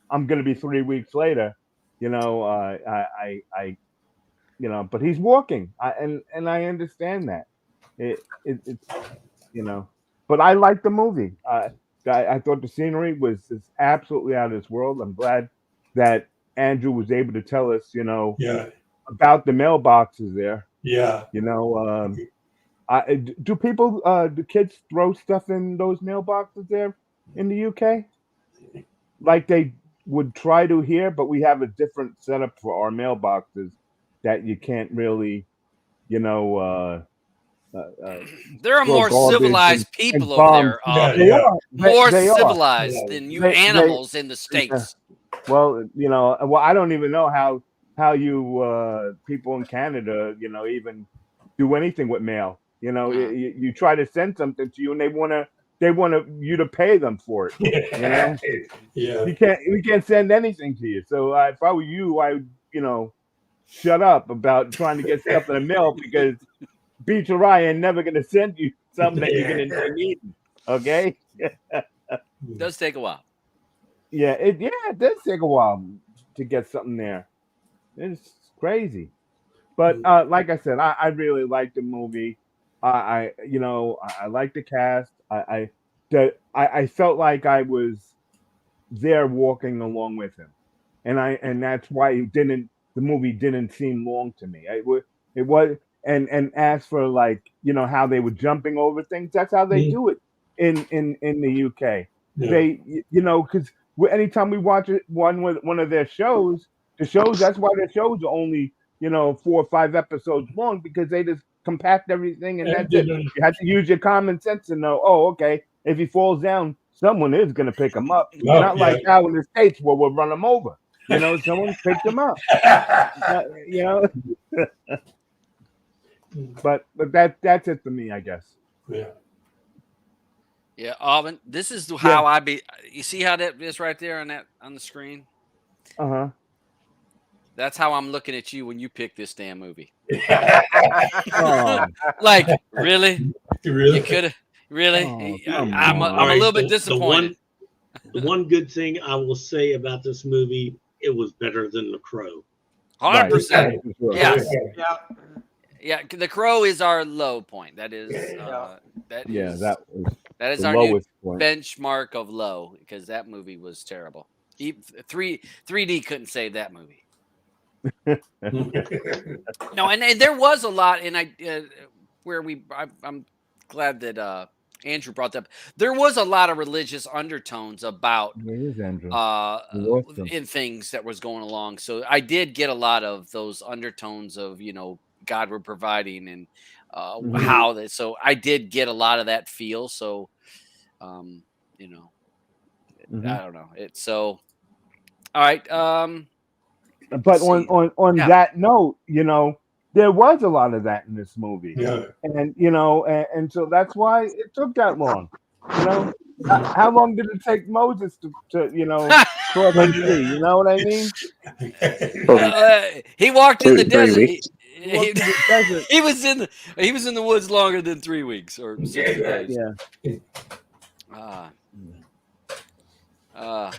I'm gonna be 3 weeks later. But he's walking. And I understand that. It's but I like the movie. I thought the scenery was absolutely out of this world. I'm glad that Andrew was able to tell us, about the mailboxes there. Yeah. Do kids throw stuff in those mailboxes there in the UK? Like they would try to here, but we have a different setup for our mailboxes that you can't really, there are more civilized people over there. They are more civilized than you animals in the States. Well, I don't even know how you people in Canada, even do anything with mail. You try to send something to you, and they want you to pay them for it. Yeah. We can't send anything to you. So if I were you, I would shut up about trying to get stuff in the mail, because Beach or I ain't never gonna send you something that you're gonna need. Okay. It does take a while. Yeah, it does take a while to get something there. It's crazy. But like I said, I really like the movie. I like the cast. I felt like I was there walking along with him, and that's why the the movie didn't seem long to me. It was, and as for like, you know, how they were jumping over things, that's how they do it in the UK. Yeah. They, you know, because anytime we watch one of their shows, that's why their shows are only, you know, 4 or 5 episodes long, because they just compact everything and that's it. You have to use your common sense and know, oh, okay, if he falls down, someone is going to pick him up. Not like how in the States where we'll run him over. You know, someone picked him up. You know, but that's it for me, I guess. Yeah. Yeah, Alvin, this is how I be. You see how that is right there on the screen? Uh-huh. That's how I'm looking at you when you pick this damn movie. Oh. Like, really? Really? You could have. Really? Oh, I'm a little bit disappointed. The one good thing I will say about this movie, it was better than The Crow. 100%. Yes. Yeah. Yeah, The Crow is our low point. That is that is our new point. benchmark of low, because that movie was terrible. 3D couldn't save that movie. No, and there was a lot, and I'm glad that Andrew brought that up. There was a lot of religious undertones about in things that was going along. So I did get a lot of those undertones of, you know, God were providing and how that. So I did get a lot of that feel. So, you know, I don't know. It's so. All right. But on that note, you know, there was a lot of that in this movie. Yeah. And, you know, and so that's why it took that long. You know, how long did it take Moses to you know, cross the sea? You know what I mean? He walked in the 3 desert. weeks. He was in the woods longer than 3 weeks or 60 days. Yeah.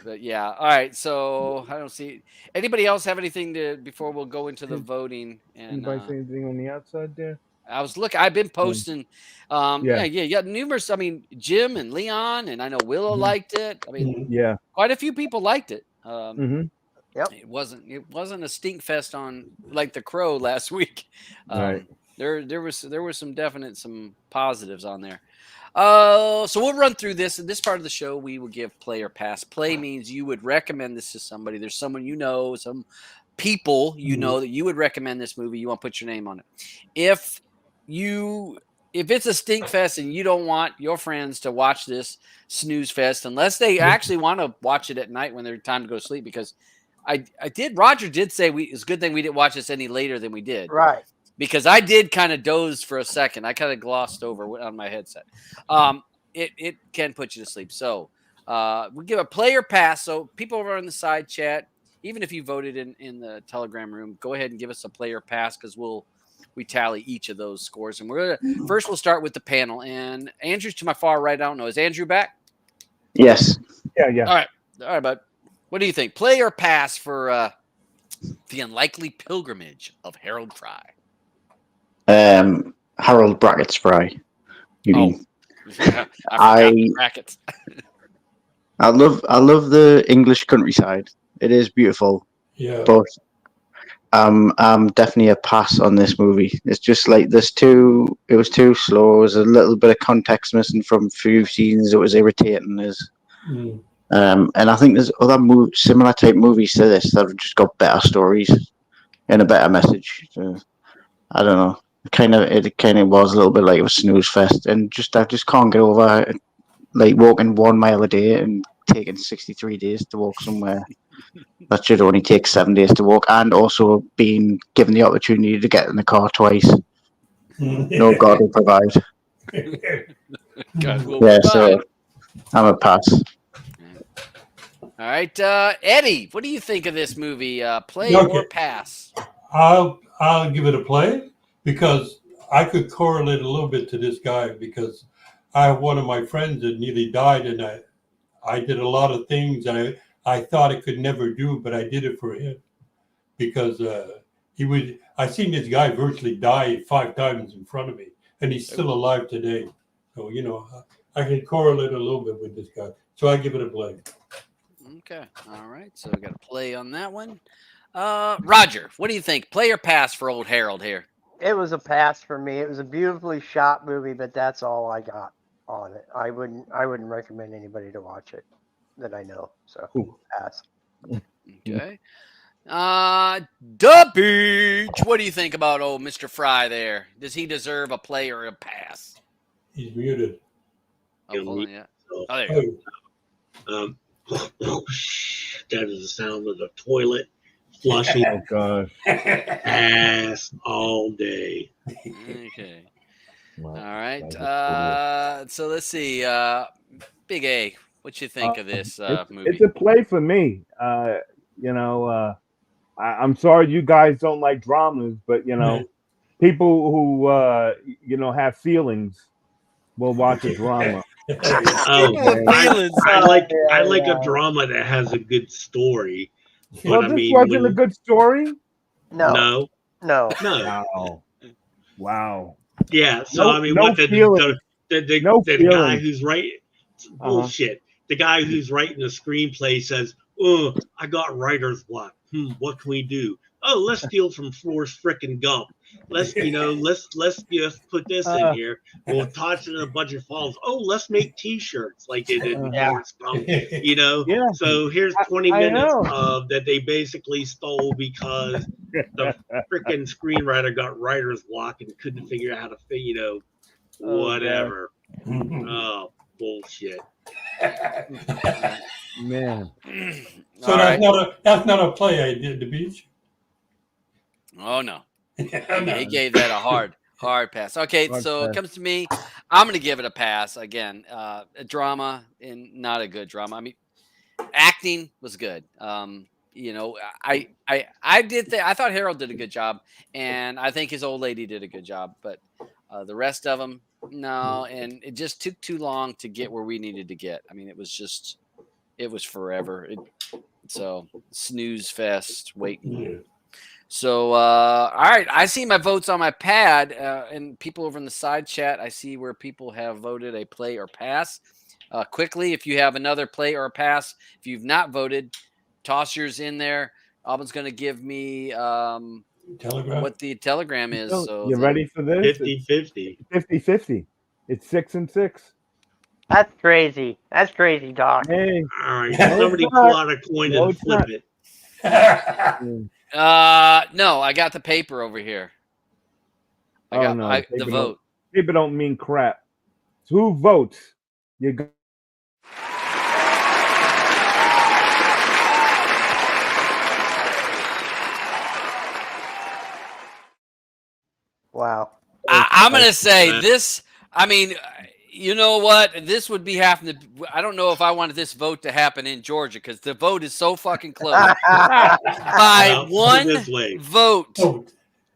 But yeah. All right. So I don't see anybody else have anything before we'll go into the voting. And anybody see anything on the outside there? I was looking. I've been posting. Yeah. You got numerous. I mean, Jim and Leon, and I know Willow liked it. I mean, quite a few people liked it. Yep. It wasn't a stink fest on like The Crow last week. Right. There was some positives on there. So we'll run through this. In this part of the show, we will give play or pass. Play means you would recommend this to somebody. There's someone you know, some people you know that you would recommend this movie. You want to put your name on it. If it's a stink fest and you don't want your friends to watch this snooze fest unless they actually want to watch it at night when they're time to go to sleep, because Roger did say it's a good thing we didn't watch this any later than we did. Right. Because I did kind of doze for a second. I kind of glossed over on my headset. It can put you to sleep. So we'll give a play or pass. So people over on the side chat, even if you voted in the Telegram room, go ahead and give us a play or pass, because we tally each of those scores. And we'll start with the panel. And Andrew's to my far right. I don't know. Is Andrew back? Yes. Yeah. All right, bud. What do you think? Play or pass for The Unlikely Pilgrimage of Harold Fry? Harold Brackets Fry. You mean? I brackets. I love the English countryside. It is beautiful. Yeah. But I'm definitely a pass on this movie. It's just like it was too slow. There was a little bit of context missing from a few scenes. It was irritating. And I think there's other similar type movies to this that have just got better stories and a better message. So, I don't know. It kind of was a little bit like a snooze fest, and I just can't get over like walking 1 mile a day and taking 63 days to walk somewhere that should only take 7 days to walk, and also being given the opportunity to get in the car twice. No, God will provide. God will provide. So I'm a pass. All right, Eddie, what do you think of this movie? Play or pass? I'll give it a play, because I could correlate a little bit to this guy, because I have one of my friends that nearly died, and I did a lot of things I thought I could never do, but I did it for him, because I seen this guy virtually die 5 times in front of me, and he's still alive today. So, you know, I can correlate a little bit with this guy. So I give it a play. Okay. All right. So we got a play on that one. Roger, what do you think? Play or pass for old Harold here? It was a pass for me. It was a beautifully shot movie, but that's all I got on it. I wouldn't recommend anybody to watch it that I know. So pass. Okay. The Beach. What do you think about old Mr. Fry there? Does he deserve a play or a pass? He's muted. Oh, hold on, yeah. Oh, there you go. That is the sound of the toilet flushing. Oh gosh. Ass all day. Okay. Wow. All right. So let's see. Big A, what you think of this movie? It's a play for me. I'm sorry you guys don't like dramas, but people who have feelings will watch a drama. I like a drama that has a good story. Well, this wasn't a good story. No. Wow. Yeah. So the guy who's writing bullshit. The guy who's writing the screenplay says, "Oh, I got writer's block. What can we do? Oh, let's steal from Forrest frickin' Gump. Let's just put this in here. We'll toss it in a bunch of falls. Oh, let's make T-shirts like they did in Forrest Gump. Yeah. So here's 20 minutes of that they basically stole because the frickin' screenwriter got writer's block and couldn't figure out how to whatever. Oh, bullshit. Man. So that's not a play I did, The Beach. Oh no. He gave that a hard pass. Okay, so it comes to me. I'm going to give it a pass again. A drama and not a good drama. I mean, acting was good. I thought Harold did a good job, and I think his old lady did a good job, but the rest of them, no, and it just took too long to get where we needed to get. I mean, it was forever. So snooze fest waiting. Yeah. So, all right, I see my votes on my pad, and people over in the side chat, I see where people have voted a play or pass. Quickly, if you have another play or a pass, if you've not voted, toss yours in there. Alvin's going to give me what the telegram is. So you ready for this? 50-50. 50-50. It's 6 and 6. That's crazy. That's crazy, Doc. Hey. All right, somebody pull out a coin and flip it. No, I got the paper over here. The vote. People don't mean crap. So who votes? You go. Wow. I'm going to say this. I mean, you know what? This would be happening. I don't know if I wanted this vote to happen in Georgia because the vote is so fucking close. By one vote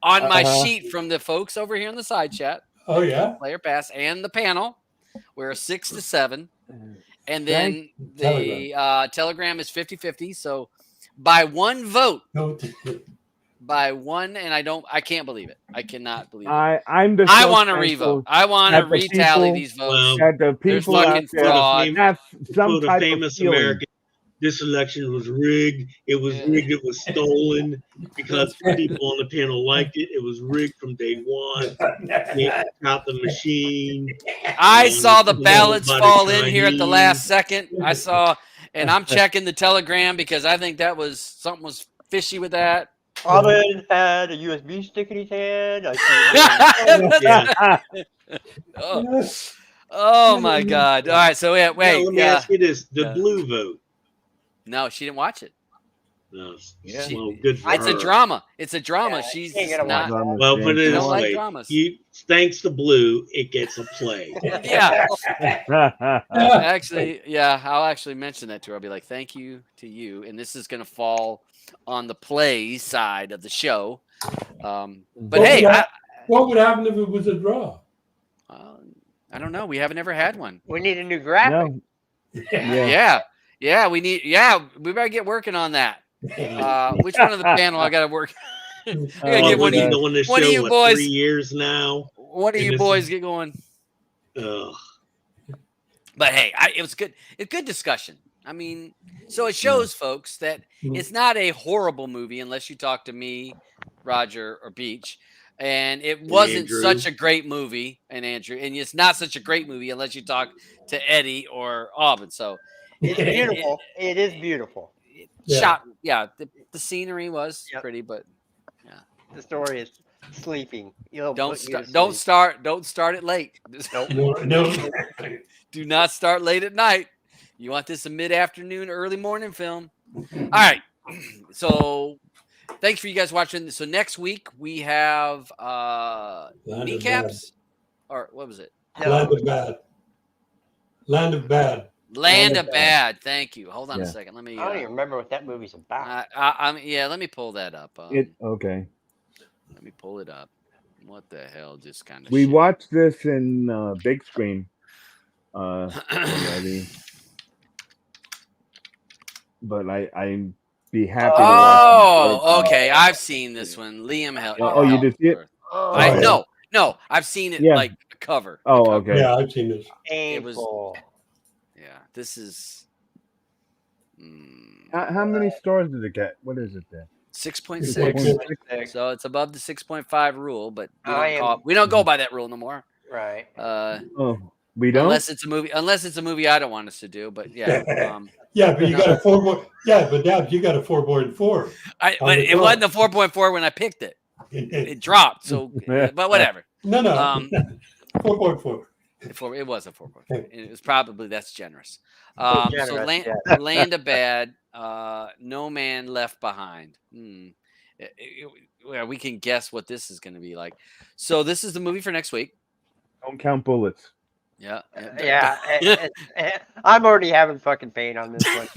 on my sheet from the folks over here in the side chat. Oh, yeah. Player pass and the panel. We're 6-7. And then the telegram is 50-50. So by one vote. By one, and I can't believe it. I cannot believe it. I want to revote. I want to retally these votes. There's fucking fraud. The famous American. This election was rigged. It was rigged. It was stolen because people on the panel liked it. It was rigged from day one. They got the machine. I saw the ballots fall in here at the last second. I saw, and I'm checking the telegram because I think that was something was fishy with that. Alvin had a USB stick in his hand. Oh my God! All right, so wait. Let me ask you this: the blue vote. No, she didn't watch it. No, well, good for it's her. a drama. It's a drama. She's not. Well, put it this way: thanks to Blue, it gets a play. Yeah. Actually, yeah, I'll actually mention that to her. I'll be like, "Thank you to you," and this is going to fall on the play side of the show. But what would happen if it was a draw? I don't know. We haven't ever had one. We need a new graphic. Yeah, we need. Yeah, we better get working on that. Which one of the panel I got to work? I gotta get one of you boys. 3 years now. One of you boys get going. But hey, it was good. It's good discussion. I mean, so it shows folks that it's not a horrible movie unless you talk to me, Roger, or Beach. And it wasn't Andrew. such a great movie, and Andrew, and it's not such a great movie unless you talk to Eddie or Aubin. So it's beautiful. It is beautiful. Shot, the scenery was pretty, but the story is sleeping. Don't start it late. No. Do not start late at night. You want this a mid-afternoon, early morning film. All right. So thanks for you guys watching. So next week we have Kneecaps, or what was it? Land of Bad. Land of Bad. Land of Bad. Thank you. Hold on a second. Let me. I don't even remember what that movie's about. Let me pull that up. Okay. Let me pull it up. What the hell? Just kind of. We watched this in big screen already, but I'd be happy to watch. Oh, okay. I've seen this one. Liam Held. Oh, you did see it? No. I've seen it like a cover. Oh, okay. Yeah, I've seen this. It was. Yeah, this is. How many stars did it get? What is it there? 6.6. So it's above the 6.5 rule, but we don't go by that rule no more. Right. We don't. Unless it's a movie I don't want us to do, but yeah. But you got a 4. Yeah, but Dad, you got a 4.4. But it wasn't a 4.4 when I picked it. It dropped. So, but whatever. No. 4.4. It was a 4.4. It was probably that's generous. So Land of Bad, No Man Left Behind. We can guess what this is going to be like. So this is the movie for next week. Don't count bullets. Yeah. I'm already having fucking pain on this one.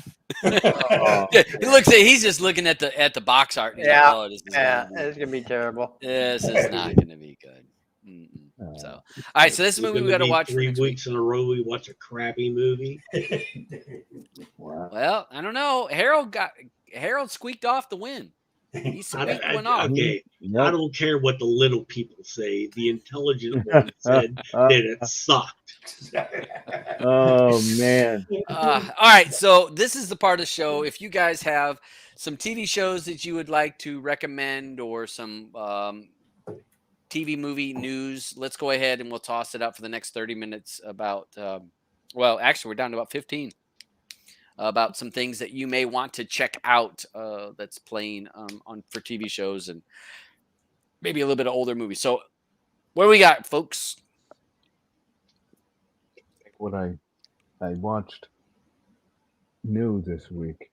He's just looking at the box art. It's gonna be terrible. This is not gonna be good. So, all right. So this movie we got to watch 3 weeks in a row. We watch a crappy movie. Wow. Well, I don't know. Harold squeaked off the win. He squeaked one off. Okay, I don't care what the little people say. The intelligent one said that it sucked. Oh man. All right. So this is the part of the show. If you guys have some TV shows that you would like to recommend or some TV movie news, let's go ahead and we'll toss it up for the next 30 minutes about, actually we're down to about 15, about some things that you may want to check out that's playing for TV shows and maybe a little bit of older movies. So what do we got, folks? What I watched new this week.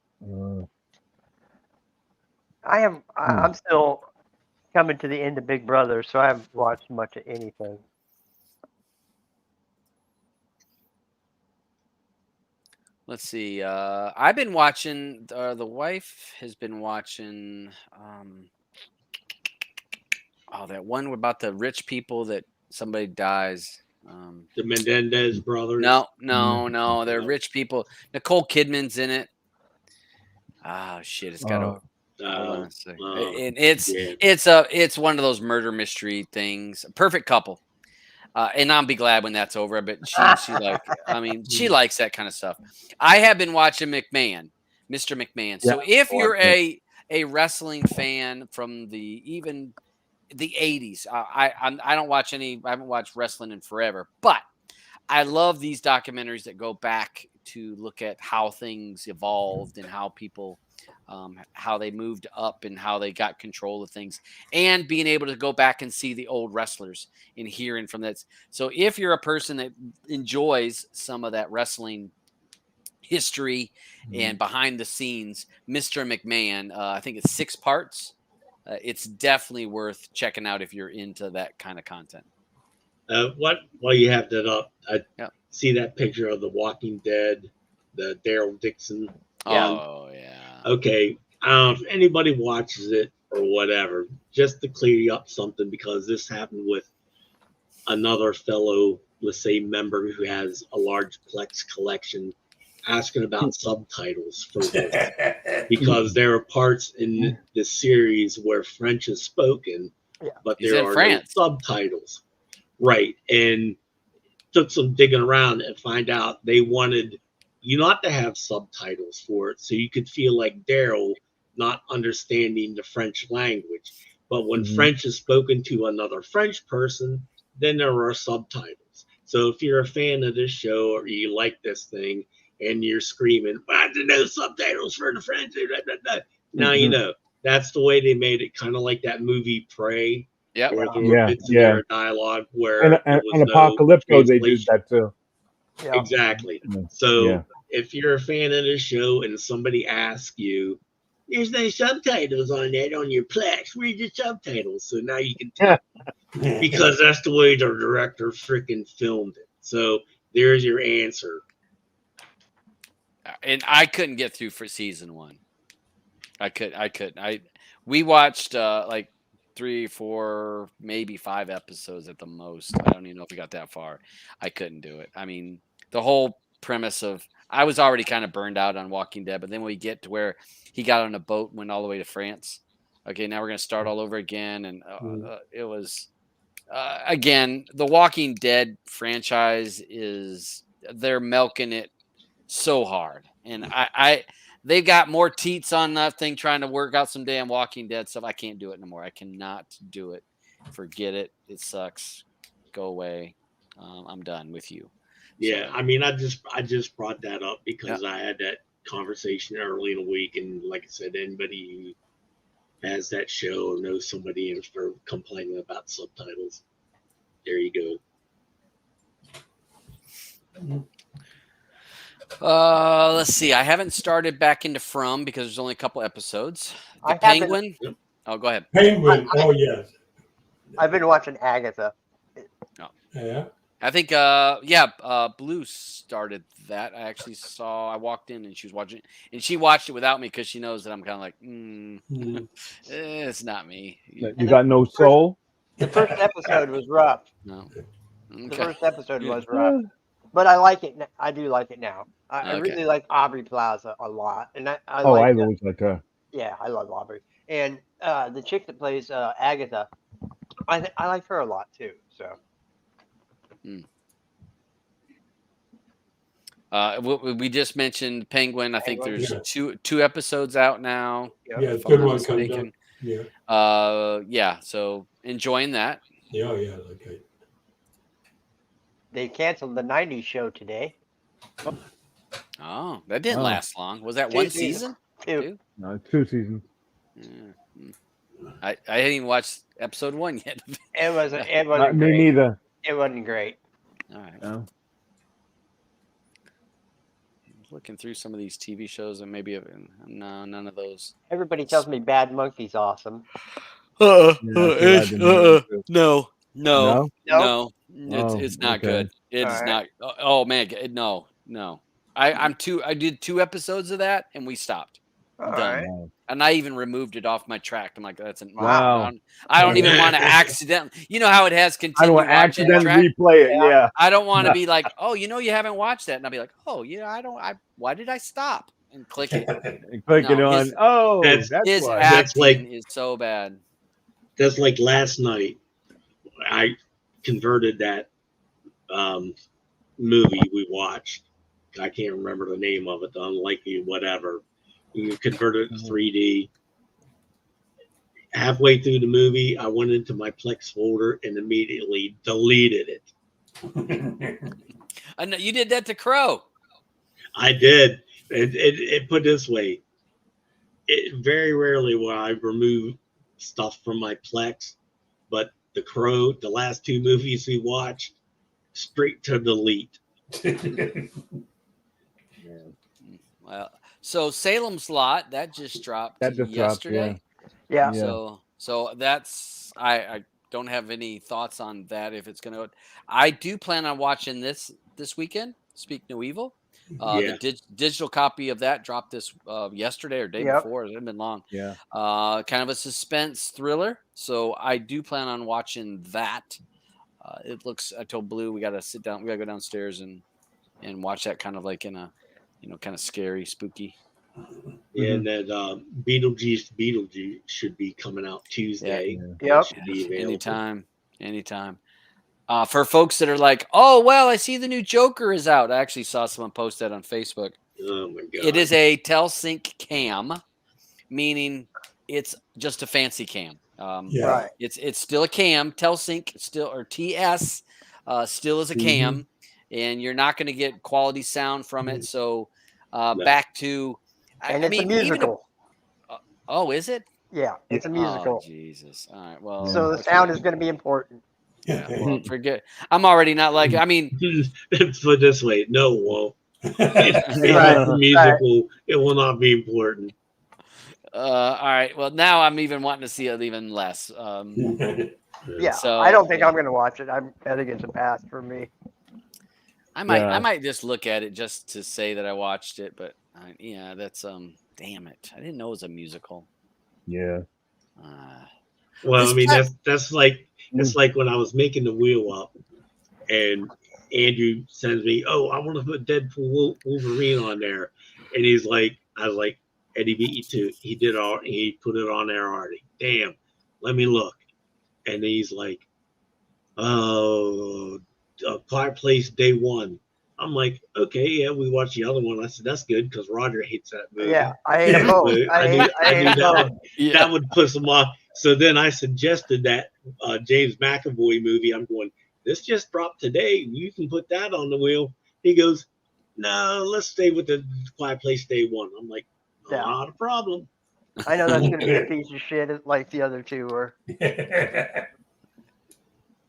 I'm still coming to the end of Big Brother, so I haven't watched much of anything. Let's see. I've been watching. The wife has been watching. That one about the rich people that somebody dies. The Menendez brothers. No. They're rich people. Nicole Kidman's in it. Oh shit! It's got to. And it's one of those murder mystery things. Perfect Couple. And I'll be glad when that's over. But she likes that kind of stuff. I have been watching Mr. McMahon. So if you're a wrestling fan from the 80s, I don't watch any. I haven't watched wrestling in forever, but I love these documentaries that go back to look at how things evolved and how people. How they moved up and how they got control of things, and being able to go back and see the old wrestlers and hearing from that. So if you're a person that enjoys some of that wrestling history and behind the scenes, Mr. McMahon, I think it's 6 parts. It's definitely worth checking out if you're into that kind of content. While you have that up, I see that picture of The Walking Dead, the Daryl Dixon. Oh, yeah. Okay, if anybody watches it or whatever, just to clear up something, because this happened with another fellow, let's say, member who has a large Plex collection, asking about subtitles for this, because there are parts in the series where French is spoken, but there are no subtitles. Right, and took some digging around and find out they wanted you not to have subtitles for it, so you could feel like Daryl not understanding the French language. But when French is spoken to another French person, then there are subtitles. So if you're a fan of this show or you like this thing and you're screaming, "Why there's no subtitles for the French?" Now you know. That's the way they made it, kind of like that movie Prey. Yeah, where there were bits in their dialogue where and Apocalypto they did that too. Yeah. Exactly. So if you're a fan of the show and somebody asks you, "There's no subtitles on that on your Plex. Where's the subtitles?" So now you can tell because that's the way the director freaking filmed it. So there's your answer. And I couldn't get through for season 1. I couldn't. We watched like 3, 4, maybe 5 episodes at the most. I don't even know if we got that far. I couldn't do it. I mean, the whole premise of I was already kind of burned out on Walking Dead, but then we get to where he got on a boat and went all the way to France. Okay, now we're going to start all over again. And it was, again, the Walking Dead franchise they're milking it so hard. And they've got more teats on that thing trying to work out some damn Walking Dead stuff. I can't do it no more. I cannot do it. Forget it. It sucks. Go away. I'm done with you. Yeah, I mean, I just brought that up because I had that conversation early in the week, and like I said, anybody who has that show or knows somebody and for complaining about subtitles, there you go. Let's see. I haven't started back into From because there's only a couple episodes. The Penguin. Oh, go ahead. Penguin. Oh, yes. I've been watching Agatha. Oh. Yeah. I think, Blue started that. I walked in and she was watching it, and she watched it without me because she knows that I'm kind of like, it's not me. You got no soul? The first episode was rough. No. Okay. The first episode was rough. But I like it. I do like it now. I really like Aubrey Plaza a lot. And I always like her. Yeah, I love Aubrey. And the chick that plays Agatha, I like her a lot too. So. We just mentioned Penguin. I think there's two episodes out now. Yeah, good one coming up. Yeah. So enjoying that. Yeah, okay. They canceled the '90s show today. Oh, that didn't last long. Was that 1 season? 2. No, 2 seasons. I hadn't even watched episode 1 yet. It wasn't me neither. It wasn't great. All right. No. Looking through some of these TV shows and maybe no, none of those. Everybody tells me Bad Monkey's awesome. No. No? It's not good. It's not. Oh man, no. I did 2 episodes of that and we stopped. Done. Right. And I even removed it off my track. I'm like, that's wow. I don't even want to accidentally. You know how it has continued. I don't want to accidentally replay it. Yeah. I don't want to be like, oh, you haven't watched that, and I'll be like, oh yeah, why did I stop and click it? And click it on. His acting is so bad. That's like last night. I converted that movie we watched. I can't remember the name of it. The Unlikely whatever. You convert it to 3D. Halfway through the movie, I went into my Plex folder and immediately deleted it. I know you did that to Crow. I did. It put this way. Very rarely will I remove stuff from my Plex, but the Crow, the last 2 movies we watched, straight to delete. Well. So Salem's Lot that just dropped yesterday. Yeah. So that's I don't have any thoughts on that if it's gonna. I do plan on watching this weekend. Speak No Evil. The digital copy of that dropped this yesterday or day before. It hasn't been long. Yeah. Kind of a suspense thriller. So I do plan on watching that. It looks. I told Blue we got to sit down. We got to go downstairs and watch that kind of like in a. Kind of scary, spooky. And that Beetlejuice should be coming out Tuesday. Yep. Should be available. Anytime. For folks that are like, oh, well, I see the new Joker is out. I actually saw someone post that on Facebook. Oh my god! It is a TelSync cam, meaning it's just a fancy cam. Right. It's still a cam. TelSync still, or TS still is a cam, and you're not going to get quality sound from it. So back to, and it's a musical. Oh, is it? Yeah, it's a musical. Oh, Jesus. All right. Well, so the sound is going to be important. Yeah, well, forget. I'm already not like. I mean, let's put it this way: no, well, it's a musical. Right. It will not be important. All right. Well, now I'm even wanting to see it even less. Yeah. So I don't think I'm going to watch it. I think it's a pass for me. I might just look at it just to say that I watched it, but yeah, that's damn it. I didn't know it was a musical. Yeah. Well, I mean that's like it's like when I was making the wheel up, and Andrew sends me, "Oh, I want to put Deadpool Wolverine on there," and he's like, "I was like, Eddie beat you to it. He did all. He put it on there already. Damn, let me look." And he's like, "Oh, Quiet Place Day One." I'm like, okay, yeah, we watched the other one. I said, that's good because Roger hates that movie. Yeah, I hate them both. I knew that would piss him off. So then I suggested that James McAvoy movie. I'm going, this just dropped today. You can put that on the wheel. He goes, no, let's stay with the Quiet Place Day One. I'm like, not a problem. I know that's going to be a piece of shit like the other two were.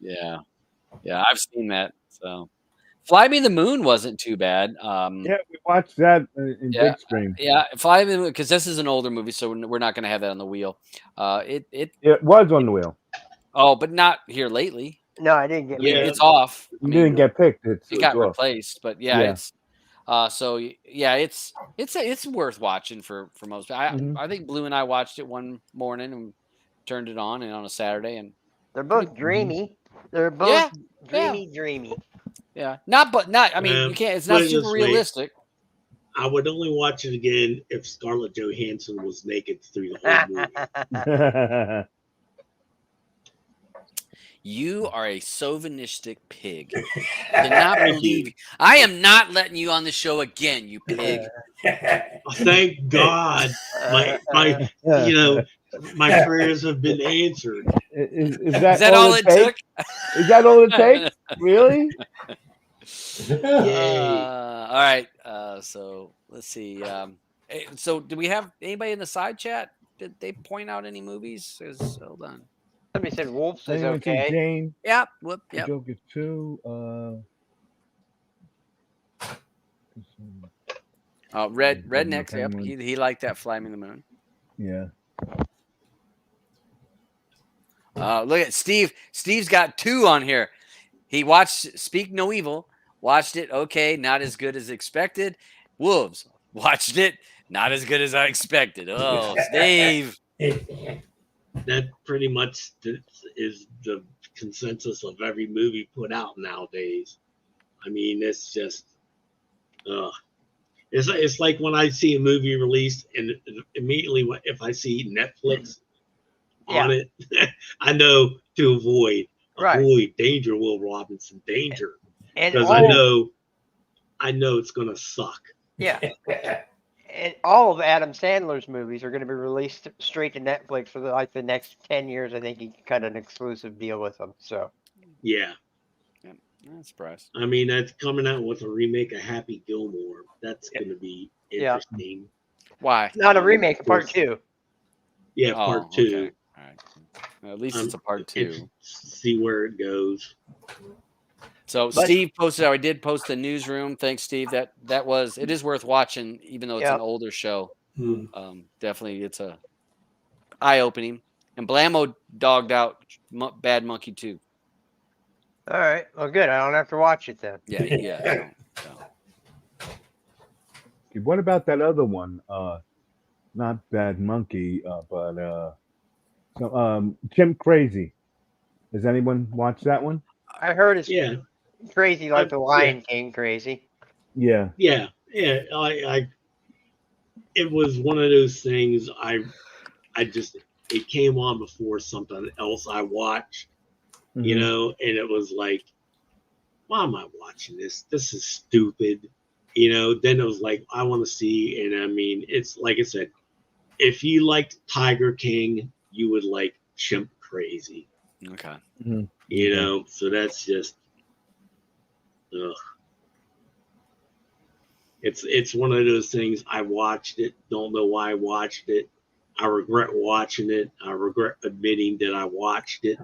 Yeah, I've seen that. So. Fly Me the Moon wasn't too bad. Yeah, we watched that in big screen. Yeah, Fly Me the Moon, because this is an older movie, so we're not going to have that on the wheel. It was on the wheel. Oh, but not here lately. No, I didn't get picked. It's off. You didn't get picked. It got replaced, but it's it's worth watching for most. I think Blue and I watched it one morning and turned it on a Saturday, and they're both dreamy. They're both dreamy. Yeah, I mean, you can't. It's not super realistic. I would only watch it again if Scarlett Johansson was naked through the whole movie. You are a chauvinistic pig. I cannot believe you. I am not letting you on the show again, you pig. Thank God, my prayers have been answered. Is that all it took? Is that all it takes? Really? All right. So let's see. So do we have anybody in the side chat? Did they point out any movies? Hold on. Somebody said Wolves is okay. Jane. Yep. Whoop. Yep. Joker 2. Rednecks. Yep. He liked that Fly Me the Moon. Yeah. Look at Steve. Steve's got 2 on here. He watched Speak No Evil. Watched it. Okay, not as good as expected. Wolves. Watched it. Not as good as I expected. Oh, Steve. That pretty much is the consensus of every movie put out nowadays. I mean, it's just, it's like when I see a movie released and immediately if I see Netflix on it, I know to avoid danger, Will Robinson, danger, because I know it's gonna suck. Yeah. And all of Adam Sandler's movies are going to be released straight to Netflix for the next 10 years. I think he cut an exclusive deal with them. So, yeah. I'm surprised. I mean, that's coming out with a remake of Happy Gilmore. That's going to be interesting. Yeah. Why? Not a remake, part 2. Yeah, part 2. Okay. All right. Well, at least it's a part 2. See where it goes. So Steve posted. I did post the newsroom. Thanks, Steve. It is worth watching, even though it's an older show. Definitely, it's a eye-opening. And Blammo dogged out Bad Monkey 2. All right. Well, good. I don't have to watch it then. Yeah. What about that other one? Not Bad Monkey, but Kim Crazy. Has anyone watched that one? I heard it's crazy, like the Lion King crazy. Yeah. Yeah. It was one of those things. It came on before something else I watched, you know, and it was like, why am I watching this? This is stupid. You know, then it was like, I want to see. And I mean, it's like I said, if you liked Tiger King, you would like Chimp Crazy. Okay. You know, so that's just, ugh. It's one of those things. I watched it, don't know why I watched it. I regret watching it. I regret admitting that I watched it.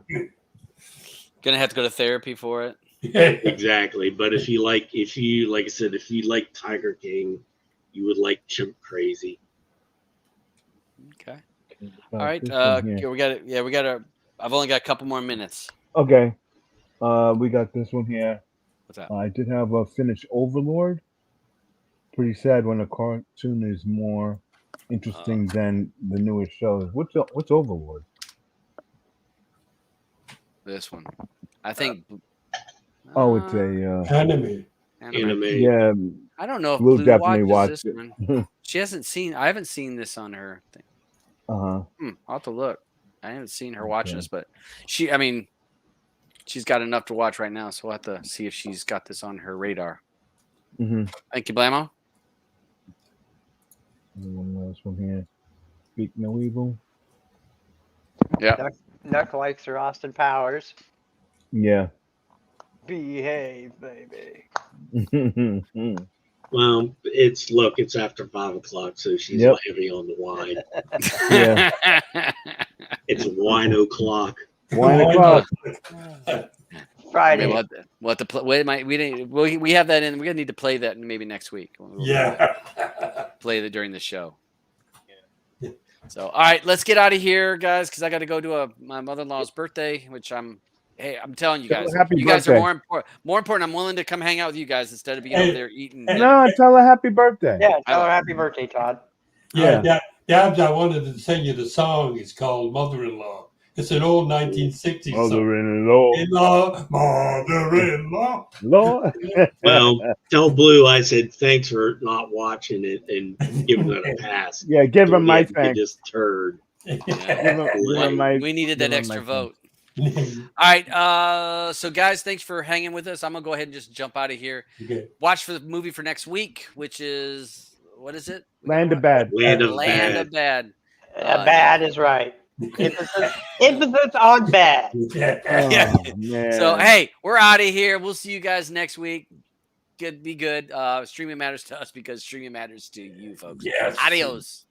Gonna have to go to therapy for it. Exactly. But if you like I said, if you like Tiger King, you would like Chimp Crazy. Okay. All right. We got it. Yeah, we got to. I've only got a couple more minutes. Okay. We got this one here. What's that? I did have a finished Overlord. Pretty sad when a cartoon is more interesting than the newest shows. What's Overlord? This one. I think. Oh, it's a Anime. yeah. I don't know if We'll Blue definitely watches watch this one. She hasn't seen. I haven't seen this on her thing. Uh-huh. I'll have to look. I haven't seen her watching this, but I mean, she's got enough to watch right now, so we'll have to see if she's got this on her radar. Thank you, Blamo. One last one here. Speak No Evil. Yeah. Nuck likes her Austin Powers. Yeah. Behave, baby. Well, it's after 5 o'clock, so she's heavy on the wine. Yeah. It's wine o'clock. Wine o'clock. Friday. We'll have to play. We have that in. We're gonna need to play that maybe next week. Play that during the show. So, all right, let's get out of here, guys, because I got to go to my mother-in-law's birthday, which I'm telling you guys, you guys are more important. I'm willing to come hang out with you guys instead of being over there eating. No, tell her happy birthday. Yeah, tell her happy birthday, Todd. Yeah, Dabs, I wanted to sing you the song. It's called Mother-in-Law. It's an old 1960s Mother-in-law. Mother-in-law. Lord. Well, tell Blue I said thanks for not watching it and giving it a pass. Yeah, give him my thanks. This turd. We needed that extra vote. All right, so guys, thanks for hanging with us. I'm gonna go ahead and just jump out of here. Okay. Watch for the movie for next week, which is what is it? Land of Bad. Land of Bad. Bad is right. Emphasis on bad. Man. So hey, we're out of here. We'll see you guys next week. Be good. Streaming matters to us because streaming matters to you folks. Yes. Adios.